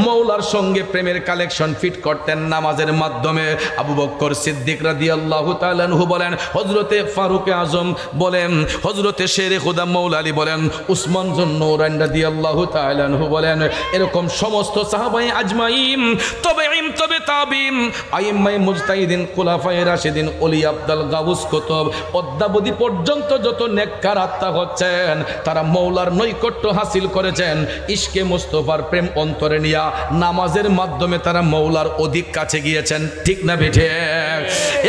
S1: মৌলার সঙ্গে প্রেমের কালেকশন ফিট করতেন নামাজের মাধ্যমে। আবু বকর সিদ্দিক রাদিয়াল্লাহু তাআলা আনহু বলেন, হযরতে ফারুক আজম বলেন, হযরতে শেরে খুদা মৌলা আলী বলেন, উসমান যুন্নুরাইন রাদিয়াল্লাহু তাআলা আনহু বলেন, এরকম সমস্ত সাহাবায়ে আজমাইন, তাবেঈন, তবে তাবিঈন, আইম্মায়ে মুজতাহিদিন, খুলাফায়ে রাশিদিন, ওলি আব্দাল, গাউস, কুতুব, অদ্যাবধি পর্যন্ত যত নেককার আত্মা হচ্ছেন তারা মৌলার নৈকট্য হাসিল করেছেন। ইশকে মুস্তাফার প্রেম অন্তরে নিয়া নামাজের মাধ্যমে তারা মৌলার অধিক কাছে গিয়েছেন। ঠিক না বেঠে?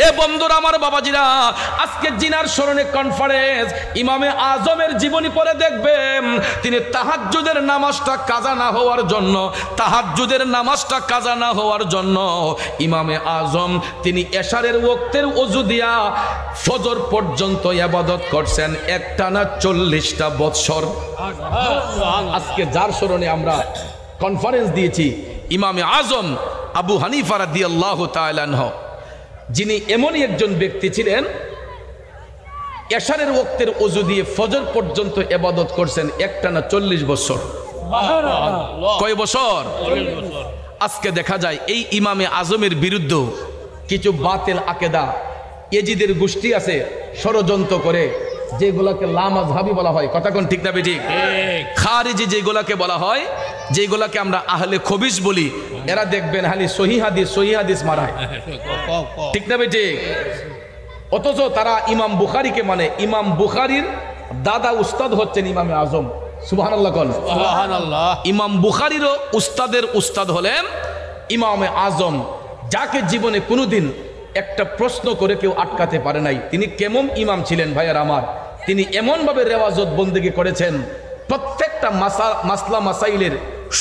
S1: এ বন্ধুরা আমার, বাবাজিরা, আজকে জিনার স্মরণে কনফারেন্স, ইমামে আজমের জীবনী পড়ে দেখবেন তিনি তাহাজ্জুদের নামাজটা কাজা না হওয়ার জন্য, তাহাজ্জুদের নামাজটা কাজা না হওয়ার জন্য ইমামে আজম তিনি এশারের ওয়াক্তের ওযু দিয়া ফজর পর্যন্ত ইবাদত করছেন একটানা 40টা বৎসর। আজকে যার স্মরণে আমরা কনফারেন্স দিয়েছি ইমামে আজম আবু হানিফা রাদিয়াল্লাহু তাআলা আনহু, যিনি এমনই একজন ব্যক্তি ছিলেন এশারের ওয়াক্তের ওযু দিয়ে ফজর পর্যন্ত ইবাদত করছেন একটানা 40 বছর। কয় বছর? আজকে দেখা যায় এই ইমামে আজমের বিরুদ্ধে কিছু বাতিল আকেদা এজিদের গোষ্ঠী আছে, ষড়যন্ত্র করে যেগুলাকে লামাযহাবি বলা হয়, কথা কোন ঠিক না বেঠিক? খারিজি যেগুলাকে বলা হয়, যেগুলাকে আমরা আহলে খবিস বলি, এরা দেখবেন খালি সহিহ হাদিস মারায়, ঠিক না বেঠিক? অথচ তারা ইমাম বুখারীকে মানে, ইমাম বুখারীর দাদা উস্তাদ হচ্ছেন ইমামে আজম। সুবহানাল্লাহ কোন? সুবহানাল্লাহ। ইমাম বুখারীরও উস্তাদের উস্তাদ হলেন ইমামে আজম, যাকে জীবনে কোনোদিন একটা প্রশ্ন করে কেউ আটকাতে পারে নাই। তিনি কেমন ইমাম ছিলেন ভাইয়ার আমার, তিনি এমনভাবে রেওয়াজত বন্দেগী করেছেন, প্রত্যেকটা মাসলা মাসাইলের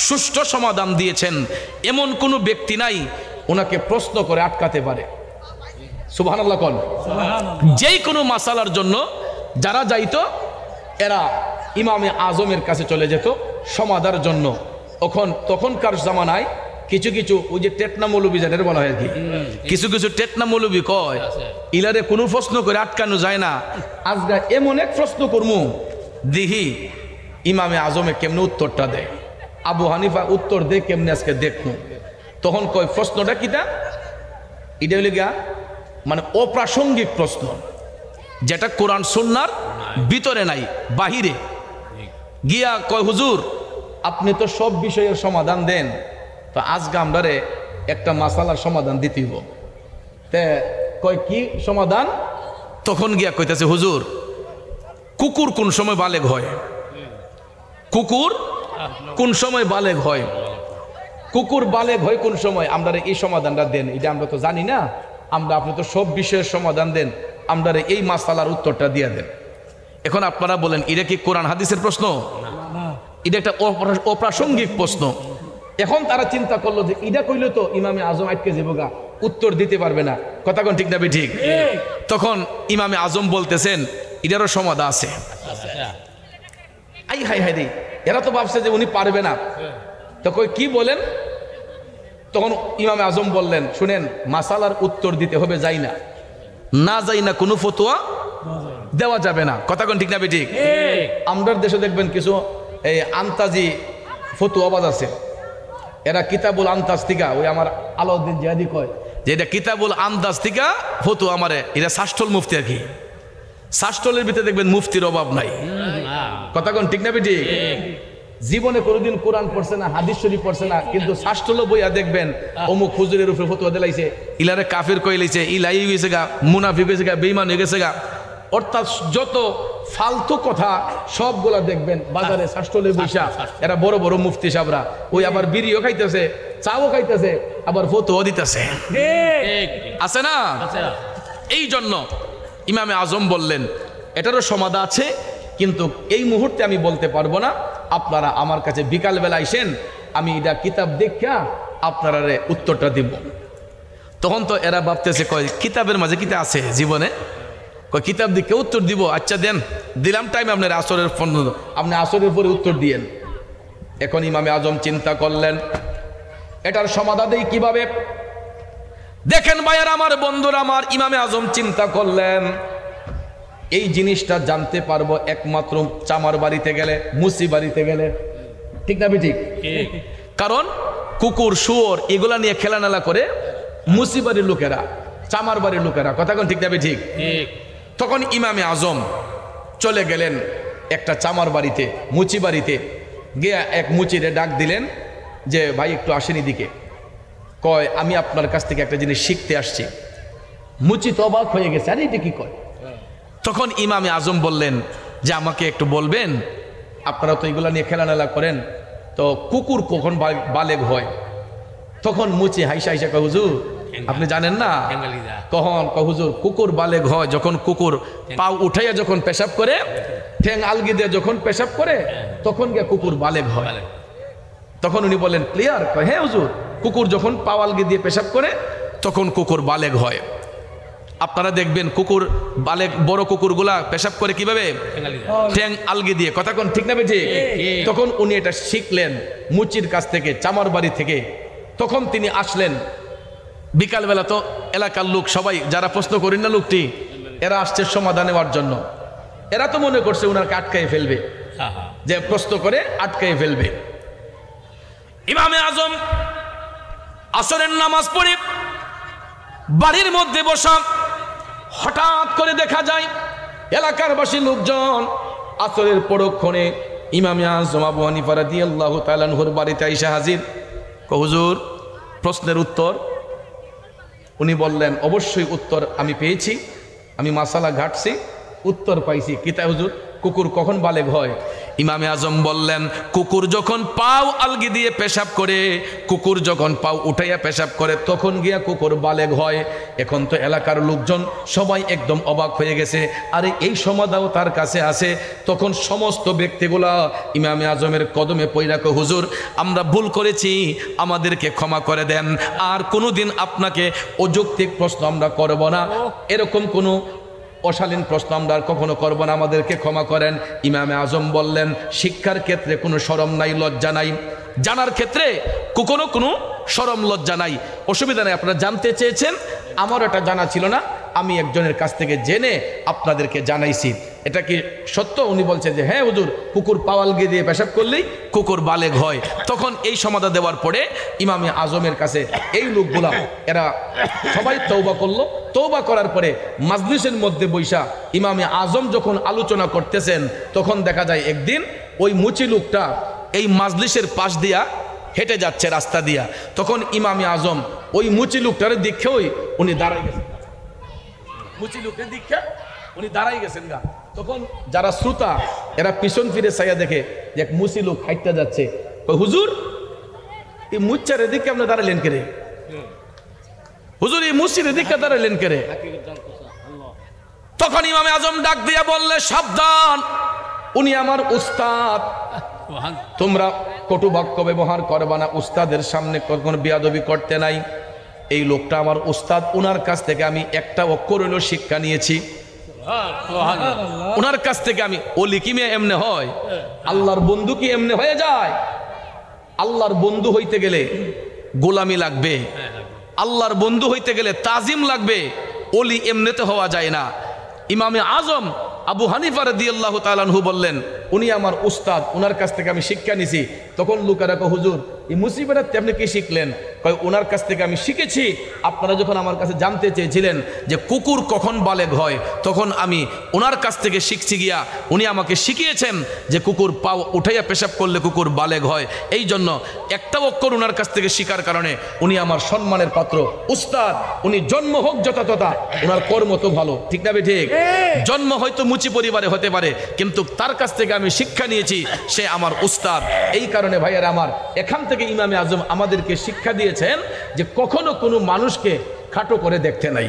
S1: সুষ্ঠু সমাধান দিয়েছেন, এমন কোনো ব্যক্তি নাই ওনাকে প্রশ্ন করে আটকাতে পারে। সুবহানাল্লাহ কোন? যেই কোনো মাসালার জন্য যারা যাইতো এরা ইমামে আজমের কাছে চলে যেত সমাধানের জন্য। তখনকার জামানায় কিছু কিছু ওই যে টেটনা মৌলবী যাদের বলা হয় আর কি, কিছু কিছু টেটনা মৌলবী কয় ইলারে কোনো প্রশ্ন করে আটকানো যায় না, আজগা এমন এক প্রশ্ন করমু দিহি ইমামে আজমে কেমনে উত্তরটা দেয়, আবু হানিফা উত্তর দেয় কেমনে আজকে দেখমু। তখন কয় প্রশ্নটা কিটা, এটা হইলে গিয়া মানে অপ্রাসঙ্গিক প্রশ্ন, যেটা কোরআন সুন্নাহর ভিতরে নাই, বাহিরে গিয়া কয় হুজুর আপনি তো সব বিষয়ের সমাধান দেন, তো আজকে আমরারে একটা মাসালার সমাধান দিতে হইব। তে কয় কি সমাধান? তখন গিয়া কইতেছে হুজুর কুকুর কোন সময় বালেগ হয়, কুকুর কোন সময় বালেগ হয়, কুকুর বালেগ হয় কোন সময়, আমরারে এই সমাধানটা দেন, এটা আমরা তো জানি না, আপনি তো সব বিষয়ের সমাধান দেন, আমরারে এই মাসালার উত্তরটা দিয়ে দেন। এখন আপনারা বলেন এটা কি কোরআন হাদিসের প্রশ্ন? এটা একটা অপ্রাসঙ্গিক প্রশ্ন। এখন তারা চিন্তা করলো যে ইডা কইলে তো ইমামে আজম আটকে যাবো, উত্তর দিতে পারবে না, কথা কোন ঠিক না ঠিক? তখন ইমামে আজম বলতেছেন এটারও সমাধান আছে। আই হাই হাই রে, এরা তো ভাবছে যে উনি পারবে না, তো কই কি বলেন? তখন ইমামে আজম বললেন শুনেন, মাসালার উত্তর দিতে হবে, যাই না না যাই না কোনো ফতোয়া দেওয়া যাবে না, কথা কোন ঠিক না ঠিক? আমরার দেশে দেখবেন কিছু এই আন্তাজি ফতোয়াবাজ আছে, এরা কিতাবুল আন্তাজ থিকা, ওই আমার আলাউদ্দিন জিহাদি কয় যে এটা কিতাবুল আন্তাজ থিকা ফতোয়া, আমারে এটা শাষ্টল মুফতি আর কি, শাষ্টলের ভিতরে দেখবেন মুফতির অভাব নাই, কথা কোন ঠিক না ঠিক? জীবনে কোনোদিন কোরআন পড়ছে না, হাদিস শরীফ পড়ছে না, কিন্তু শাষ্টল বইয়া দেখবেন অমুক হুজুরের উপরে ফতোয়া দিলাইছে, ইলারে কাফির কই লাইছে, ইলাই হয়েছে গা, মুনাফিক হয়েছে গা, বেঈমান হয়ে গেছে গা, অর্থাৎ যত ফালতু কথা সবগুলা দেখবেন বাজারে শাষ্টলে বৈশা, এরা বড় বড় মুফতি সাহেবরা ওই আবার বিড়িও খাইতেছে, চাও খাইতেছে, আবার ফতোয়া দিতেছে, আছে না? এই জন্য ইমামে আজম বললেন এটারও সমাধান আছে, কিন্তু এই মুহূর্তে আমি বলতে পারবো না, আপনারা আমার কাছে বিকালবেলা আইসেন, আমি এটা কিতাব দেখা আপনারা উত্তরটা দিব। তখন তো এরা ভাবতেছে কয় কিতাবের মাঝে কিতা আছে জীবনে, কয় কিতাব দিকে উত্তর দিব। আচ্ছা দেন, দিলাম টাইম আপনার আসরের ফোন, আপনি আসরের পরে উত্তর দিয়েন। এখন ইমামে আজম চিন্তা করলেন এটার সমাধান দেই কিভাবে। দেখেন ভাইয়ার আমার, বন্ধুরা আমার, ইমামে আজম চিন্তা করলেন এই জিনিসটা জানতে পারবো একমাত্র চামার বাড়িতে গেলে, মুসি বাড়িতে গেলে। ঠিক না ঠিক? কারণ কুকুর শুয়োর এগুলা নিয়ে খেলানেলা করে মুসি বাড়ির লোকেরা, চামার বাড়ির লোকেরা। কথা কোন ঠিক না ঠিক? তখন ইমামে আজম চলে গেলেন একটা চামার বাড়িতে, মুচি বাড়িতে গিয়ে এক মুচিরে ডাক দিলেন যে ভাই একটু আসেন দিকে। কয় আমি আপনার কাছ থেকে একটা জিনিস শিখতে আসছি। মুচি তো অবাক হয়ে গেছে, আরে এটা কি কয়। তখন ইমামে আজম বললেন যে আমাকে একটু বলবেন, আপনারা তো এগুলা নিয়ে খেলানেলা করেন, তো কুকুর কখন বালেগ হয়? তখন মুচি হাইসা হাইসা কয় হুজুর আপনি জানেন না? কখন? হুজুর কুকুর বালেগ হয় যখন কুকুর পাও উঠাইয়া যখন পেশাব করে, ঠ্যাং আলগি দিয়ে যখন পেশাব করে, তখন গিয়ে কুকুর বালেগ হয়। তখন উনি বলেন ক্লিয়ার? কয় হ্যাঁ হুজুর, কুকুর যখন পাও আলগি দিয়ে পেশাব করে তখন কুকুর বালেগ হয়। আপনারা দেখবেন কুকুর বালেগ, বড় কুকুরগুলা পেশাব করে কিভাবে? ঠ্যাং আলগি দিয়ে। কথা কোন ঠিক না ঠিক? তখন উনি এটা শিখলেন মুচির কাছ থেকে, চামার বাড়ি থেকে। তখন তিনি আসলেন বিকালবেলা, তো এলাকার লোক সবাই যারা প্রশ্ন করেন না লোকটি, এরা আসছে সমাধান নেওয়ার জন্য। এরা তো মনে করছে ওনাকে আটকাই ফেলবে, যে প্রশ্ন করে আটকাই ফেলবে। ইমামে আজম আসরের নামাজ পড়ে বাড়ির মধ্যে বসা, হঠাৎ করে দেখা যায় এলাকার বাসী লোকজন আসরের পরক্ষণে ইমামে আজম আবু হানিফা রাদিয়াল্লাহু তাআলা আনহুর বাড়িতে আইসা হাজির। হুজুর প্রশ্নের উত্তর? উনি বললেন অবশ্যই উত্তর আমি পেয়েছি, আমি মাসালা ঘাটছি, উত্তর পাইছি। কিতা হুজুর? কুকুর কখন বালেগ হয়? ইমামে আজম বললেন কুকুর যখন পাও আলগি দিয়ে পেশাব করে, কুকুর যখন পাও উঠাইয়া পেশাব করে, তখন গিয়া কুকুর বালেগ হয়। এখন তো এলাকার লোকজন সবাই একদম অবাক হয়ে গেছে, আরে এই সমাধানও তার কাছে আছে। তখন সমস্ত ব্যক্তিগুলা ইমামে আজমের কদমে পইরা কয় হুজুর আমরা ভুল করেছি, আমাদেরকে ক্ষমা করে দেন, আর কোনোদিন আপনাকে অযৌক্তিক প্রশ্ন আমরা করব না, এরকম কোনো অশালীন প্রশ্ন আমরা আর কখনো করবো না, আমাদেরকে ক্ষমা করেন। ইমামে আজম বললেন শিক্ষার ক্ষেত্রে কোনো শরম নাই, লজ্জা নাই, জানার ক্ষেত্রে কোনো শরম লজ্জা নাই, অসুবিধা নাই। আপনারা জানতে চেয়েছেন, আমার এটা জানা ছিল না, আমি একজনের কাছ থেকে জেনে আপনাদেরকে জানাইছি। এটা কি সত্য? উনি বলছে যে হ্যাঁ হুজুর, কুকুর পাওয়ালগি দিয়ে পেশাব করলেই কুকুর বালেগ হয়। তখন এই সমাধান দেওয়ার পরে ইমামে আজমের কাছে এই লোকগুলা এরা সবাই তওবা করলো। তওবা করার পরে মাজলিসের মধ্যে বৈশা ইমামে আজম যখন আলোচনা করতেছেন, তখন দেখা যায় একদিন ওই মুচি লোকটা এই মাজলিসের পাশ দিয়া হেঁটে যাচ্ছে রাস্তা দিয়া। তখন ইমামে আজম ওই মুচি লোকটার দীক্ষাই উনি দাঁড়াই গেছেন, মুচি লোকের দীক্ষা উনি দাঁড়াই গেছেন গা। তখন যারা শ্রোতা এরা পিছন ফিরে চাইয়া দেখে যে এক মুচি লোক হাইটটা যাচ্ছে। হুজুর এই মুচ্চারের দিকে আপনি দাঁড়ালেন কে রে? হুজুর এই মুচির দিকে দাঁড়ালেন কে রে? তখন ইমামে আজম ডাক দিয়া বললে সাবধান, উনি আমার উস্তাদ, তোমরা কটু বাক্য ব্যবহার করবা না, উস্তাদের সামনে কখনো বেয়াদবি করতে নাই। এই লোকটা আমার উস্তাদ, উনার কাছ থেকে আমি একটা অক্ষর হইল শিক্ষা নিয়েছি। উনার কাছ থেকে আমি, ওলি কি মেয়ে এমনে হয়? আল্লাহর বন্ধু কি এমনে হয়ে যায়? আল্লাহর বন্ধু হইতে গেলে গোলামি লাগবে, আল্লাহর বন্ধু হইতে গেলে তাজিম লাগবে, ওলি এমনিতে হওয়া যায় না। ইমামে আজম আবু হানিফা রাদিয়াল্লাহু তাআলা আনহু বললেন উনি আমার উস্তাদ, উনার কাছ থেকে আমি শিক্ষা নিছি। তখন লোকেরা কয় হুজুর এই মুসিবতটা আপনি কি শিখলেন? কয় ওনার কাছ থেকে আমি শিখেছি। আপনারা যখন আমার কাছে জানতে চেয়েছিলেন যে কুকুর কখন বালেগ হয়, তখন আমি ওনার কাছ থেকে শিখছি গিয়া, উনি আমাকে শিখিয়েছেন যে কুকুর পাও উঠাইয়া পেশাব করলে কুকুর বালেগ হয়। এই জন্য একটা অক্ষর ওনার কাছ থেকে শিকার কারণে উনি আমার সম্মানের পাত্র, উস্তাদ। উনি জন্ম হোক যথাযথা, ওনার কর্ম তো ভালো। ঠিক না ঠিক? জন্ম হয়তো মুচি পরিবারে হতে পারে, কিন্তু তার কাছ থেকে আমি শিক্ষা নিয়েছি, সে আমার উস্তাদ। এই কারণে ভাইয়েরা আমার, এখান থেকে ইমামে আজম আমাদেরকে শিক্ষা দিয়েছেন যে কখনো কোনো মানুষকে খাটো করে দেখতে নাই,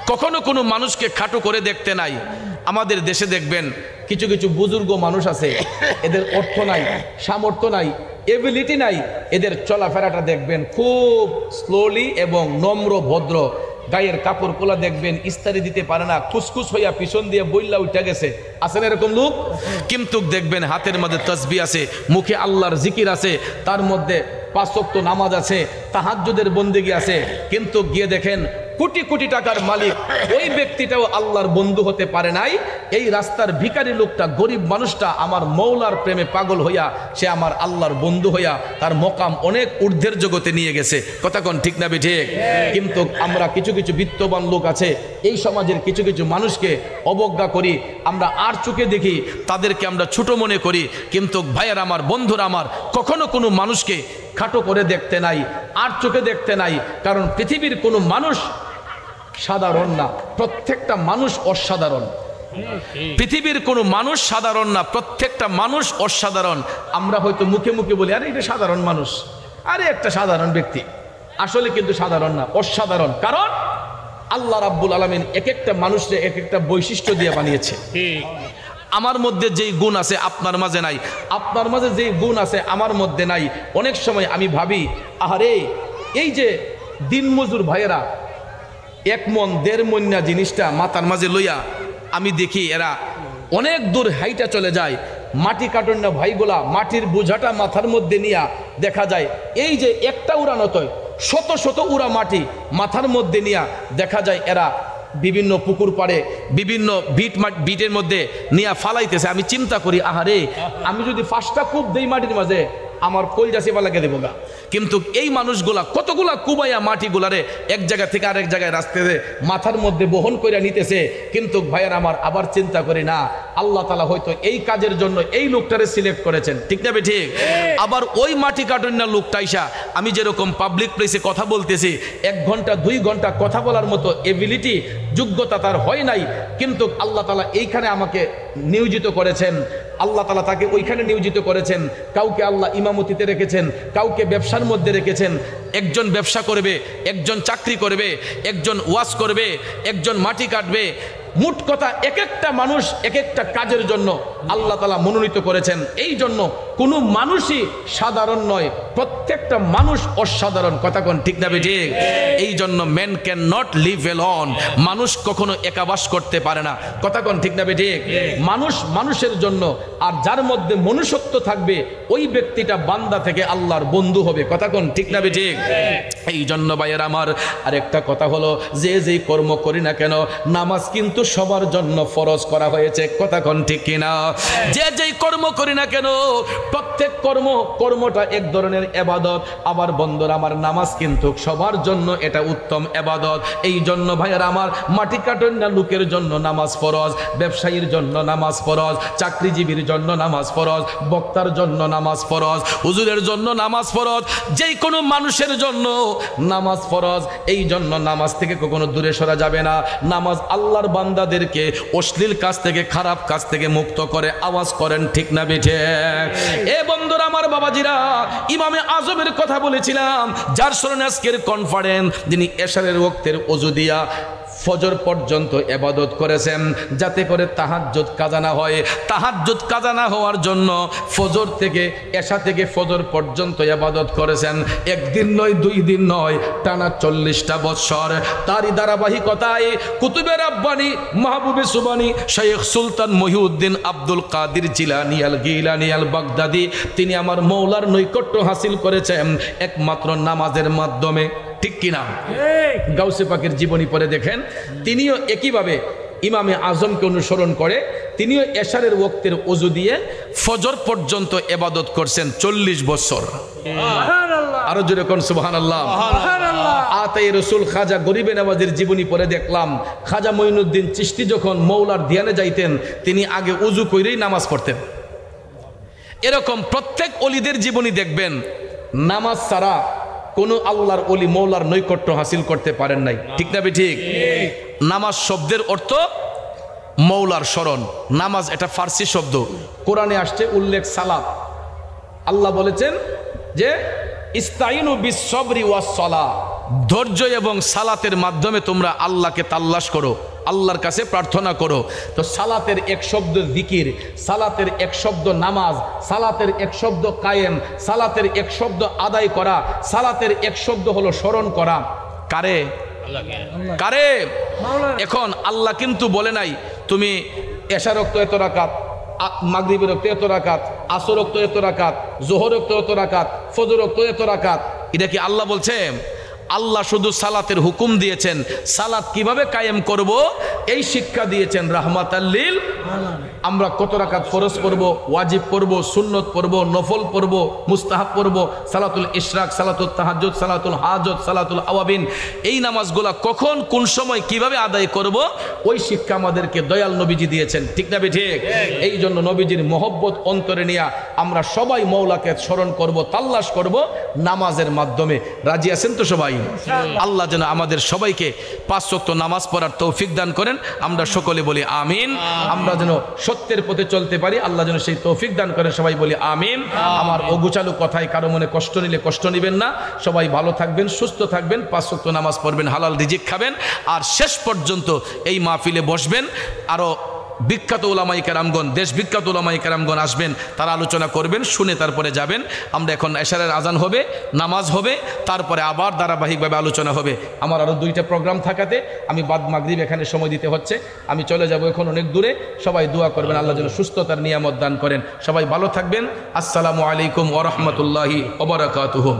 S1: কখনো কোনো মানুষকে খাটো করে দেখতে নাই। আমাদের দেশে দেখবেন কিছু কিছু বুজুর্গ মানুষ আছে, এদের অর্থ নাই, সামর্থ্য নাই, এবিলিটি নাই, এদের চলাফেরাটা দেখবেন খুব স্লোলি এবং নম্র ভদ্র। গায়ের কাপড় কোলা দেখবেন ইস্তারি দিতে পারে না, খুসখুস হইয়া পিছন দিয়ে বইলা উঠে গেছে, আছেন এরকম লোক। কিন্তু দেখবেন হাতের মধ্যে তসবিহ আছে, মুখে আল্লাহর জিকির আছে, তার মধ্যে 5 ওয়াক্ত নামাজ আছে, তাহাজ্জুদের বন্দেগী আছে। কিন্তু গিয়ে দেখেন কোটি কোটি টাকার মালিক ওই ব্যক্তিটাও আল্লাহর বন্ধু হতে পারে নাই। এই রাস্তার ভিখারি লোকটা, গরিব মানুষটা আমার মৌলার প্রেমে পাগল হইয়া সে আমার আল্লাহর বন্ধু হইয়া তার মকাম অনেক ঊর্ধ্বের জগতে নিয়ে গেছে। কথা কোন ঠিক না ঠিক? কিন্তু আমরা কিছু কিছু বিত্তবান লোক আছে, এই সমাজের কিছু কিছু মানুষকে অবজ্ঞা করি, আমরা আর চোখে দেখি, তাদেরকে আমরা ছোট মনে করি। কিন্তু ভাইয়ের আমার, বন্ধুরা আমার, কখনো কোনো মানুষকে খাটো করে দেখতে নাই, আর চোখে দেখতে নাই। কারণ পৃথিবীর কোনো মানুষ সাধারণ না, প্রত্যেকটা মানুষ অসাধারণ। পৃথিবীর কোনো মানুষ সাধারণ না, প্রত্যেকটা মানুষ অসাধারণ। আমরা হয়তো মুখে মুখে বলি আরে এটা সাধারণ মানুষ, আরে একটা সাধারণ ব্যক্তি, আসলে কিন্তু সাধারণ না, অসাধারণ। কারণ আল্লাহ রাব্বুল আলামিন এক একটা মানুষকে এক একটা বৈশিষ্ট্য দিয়ে বানিয়েছে। আমার মধ্যে যেই গুণ আছে আপনার মাঝে নাই, আপনার মাঝে যেই গুণ আছে আমার মধ্যে নাই। অনেক সময় আমি ভাবি, আহারে এই যে দিনমজুর ভাইয়েরা 1 মণ 1.5 মণ না জিনিসটা মাথার মাঝে লইয়া, আমি দেখি এরা অনেক দূর হাইটা চলে যায়। মাটি কাটন না ভাইগুলা, মাটির বোঝাটা মাথার মধ্যে নিয়া দেখা যায় এই যে একটা উড়ানো তয় শত শত উড়া মাটি মাথার মধ্যে নিয়া দেখা যায় এরা বিভিন্ন পুকুর পাড়ে বিভিন্ন বিটের মধ্যে নিয়া ফালাইতেছে। আমি চিন্তা করি, আহারে আমি যদি 5টা কূপ দেই মাটির মাঝে, আমার কলজা সেবা লাগে দেবো গা। কিন্তু এই মানুষগুলা কতগুলা কুবাইয়া মাটিগুলারে এক জায়গা থেকে আরেক জায়গায় রাস্তাতে মাথার মধ্যে বহন করে নিতেছে। কিন্তু ভাইয়ের আমার আবার চিন্তা করি না, আল্লাহ তাআলা হয়তো এই কাজের জন্য এই লোকটারে সিলেক্ট করেছেন, ঠিক না ঠিক? আবার ওই মাটি কাটুন্না লোকটা আইসা, আমি যেরকম পাবলিক প্লেসে কথা বলতেছি 1 ঘন্টা 2 ঘন্টা কথা বলার মতো এবিলিটি যোগ্যতা তার হয় নাই, কিন্তু আল্লাহ তাআলা এইখানে আমাকে নিয়োজিত করেছেন, আল্লাহ তাআলা তাকে ওইখানে নিয়োজিত করেছেন। কাউকে আল্লাহ ইমামতিতে রেখেছেন, কাউকে ব্যবসার মধ্যে রেখেছেন। একজন ব্যবসা করবে, একজন চাকরি করবে, একজন ওয়াজ করবে, একজন মাটি কাটবে। মোট কথা এক একটা মানুষ এক একটা কাজের জন্য আল্লাহ তাআলা মনোনীত করেছেন। এই জন্য কোনো মানুষই সাধারণ নয়, প্রত্যেকটা মানুষ অসাধারণ। কথা কোন ঠিক না ঠিক? এই জন্য man can not live alone, মানুষ কখনো একা বাস করতে পারে না। কথা কোন ঠিক না ঠিক? মানুষ মানুষের জন্য, আর যার মধ্যে মনুষ্যত্ব থাকবে ওই ব্যক্তিটা বান্দা থেকে আল্লাহর বন্ধু হবে। কথা কোন ঠিক না ঠিক? এই জন্য ভাইয়ের আমার আরেকটা কথা হলো, যে যেই কর্ম করি না কেন, নামাজ কিন্তু সবার জন্য ফরজ করা হয়েছে। কথা কোন ঠিক কিনা? যে যেই কর্ম করি না কেন, প্রত্যেক কর্মটা এক ধরনের ইবাদত। আবার বন্ধুরা আমার, নামাজ কিন্তু সবার জন্য এটা উত্তম ইবাদত। এই জন্য ভাইয়ের আমার, মাটি কাটন না লোকের জন্য নামাজ ফরজ, ব্যবসায়ীর জন্য নামাজ ফরজ, চাকরিজীবীর জন্য নামাজ ফরজ, বক্তার জন্য নামাজ ফরজ, হুজুরের জন্য নামাজ ফরজ, যেই কোনো মানুষের জন্য নামাজ ফরজ। এই জন্য নামাজ থেকে কখনো দূরে সরা যাবে না। নামাজ আল্লাহর বান্দাদেরকে অশ্লীল কাজ থেকে, খারাপ কাজ থেকে মুক্ত করে। আওয়াজ করেন ঠিক না বেঠে? এ বন্ধুরা আমার, বাবাজিরা, ইমামে আজমের কথা বলেছিলাম, যার স্মরণে আজকের কনফারেন্স, যিনি এশারের ওয়াক্তের ওযু দিয়া ফজর পর্যন্ত ইবাদত করেছেন, যাতে করে তাহাজ্জুদ কাজা না হয়। তাহাজ্জুদ কাজা না হওয়ার জন্য ফজর থেকে, এশা থেকে ফজর পর্যন্ত ইবাদত করেছেন। 1 দিন নয়, 2 দিন নয়, টানা 40টা বছর। তারই ধারাবাহিকতায় কুতুবে রাব্বানি, মাহবুবে সুবানি, শেখ সুলতান মহিউদ্দিন আব্দুল কাদের জিলানী আল গিলানী আল বাগদাদি, তিনি আমার মৌলার নৈকট্য হাসিল করেছেন একমাত্র নামাজের মাধ্যমে। ঠিক কিনা? গাউসে পাকের জীবনী পড়ে দেখেন, তিনিও একইভাবে ইমামে আজমকে অনুসরণ করে তিনিও এশারের ওয়াক্তের ওযু দিয়ে ফজর পর্যন্ত ইবাদত করছেন 40 বছর। আরো জোরে কোন সুবহানাল্লাহ। আতায়ে রাসূল খাজা গরিবে নওয়াজের জীবনী পড়ে দেখলাম, খাজা মঈনুদ্দিন চিশতি যখন মৌলার ধ্যানে যাইতেন, তিনি আগে ওযু কইরেই নামাজ পড়তেন। এরকম প্রত্যেক ওলিদের জীবনী দেখবেন, নামাজ ছাড়া কোনো আল্লাহর ওলি মৌলার নৈকট্য হাসিল করতে পারেন নাই। ঠিক না ঠিক? নামাজ শব্দের অর্থ মৌলার স্মরণ। নামাজ এটা ফার্সি শব্দ, কোরআনে আসছে উল্লেখ সালাত। আল্লাহ বলেছেন যে ইস্তাইনু বিস সবরি ওয়াস সালাহ, ধৈর্য এবং সালাতের মাধ্যমে তোমরা আল্লাহকে তাল্লাশ করো, আল্লাহর কাছে প্রার্থনা করো। তো সালাতের এক শব্দ জিকির, সালাতের এক শব্দ নামাজ, সালাতের এক শব্দ কায়েম, সালাতের এক শব্দ আদায় করা, সালাতের এক শব্দ হলো স্মরণ করা। কারে? কারে? এখন আল্লাহ কিন্তু বলে নাই তুমি এশা রক্ত এত রাকাত, মাগরিবের রক্ত এত রাকাত, আসর রক্ত এত রাকাত, জোহর রক্ত এত রাকাত, ফজর রক্ত এত রাকাত। এটা কি আল্লাহ বলছে? আল্লাহ শুধু সালাতের হুকুম দিয়েছেন, সালাত কিভাবে কায়েম করব এই শিক্ষা দিয়েছেন রাহমাতাল লিল। আমরা কত রাকাত ফরজ পড়ব, ওয়াজিব পড়ব, সুন্নত পড়ব, নফল পড়ব, মুস্তাহাব পড়ব, সালাতুল ইশরাক, সালাতুল তাহাজ্জুদ, সালাতুল হাজত, সালাতুল আওয়াবিন, এই নামাজগুলা কখন কোন সময় কিভাবে আদায় করব ওই শিক্ষা আমাদেরকে দয়াল নবীজি দিয়েছেন। ঠিক না ঠিক? এই জন্য নবীজির মহব্বত অন্তরে নিয়ে আমরা সবাই মওলাকে স্মরণ করব, তাল্লাশ করব নামাজের মাধ্যমে। রাজি আছেন তো সবাই? আল্লাহ যেন আমাদের সবাইকে 5 ওয়াক্ত নামাজ পড়ার তৌফিক দান করেন। আমরা সকলে বলি আমিন। আমরা যেন সত্যের পথে চলতে পারি, আল্লাহ যেন সেই তৌফিক দান করেন। সবাই বলি আমিন। আমার অগুচালু কথায় কারো মনে কষ্ট নিলে কষ্ট নেবেন না। সবাই ভালো থাকবেন, সুস্থ থাকবেন, 5 ওয়াক্ত নামাজ পড়বেন, হালাল রিজিক খাবেন, আর শেষ পর্যন্ত এই মাহফিলে বসবেন। আরো বিখ্যাত উলামায়ে কেরামগণ, দেশ বিখ্যাত উলামায়ে কেরামগণ আসবেন, তারা আলোচনা করবেন, শুনে তারপরে যাবেন। আমরা এখন এশারের আজান হবে, নামাজ হবে, তারপরে আবার ধারাবাহিকভাবে আলোচনা হবে। আমার আরও 2টা প্রোগ্রাম থাকাতে আমি বাদ মাগরিব এখানে সময় দিতে হচ্ছে, আমি চলে যাব এখন অনেক দূরে। সবাই দোয়া করবেন আল্লাহ যেন সুস্থতার নিয়ামত দান করেন। সবাই ভালো থাকবেন। আসসালামু আলাইকুম ওয়া রাহমাতুল্লাহি ওয়া বারাকাতুহু।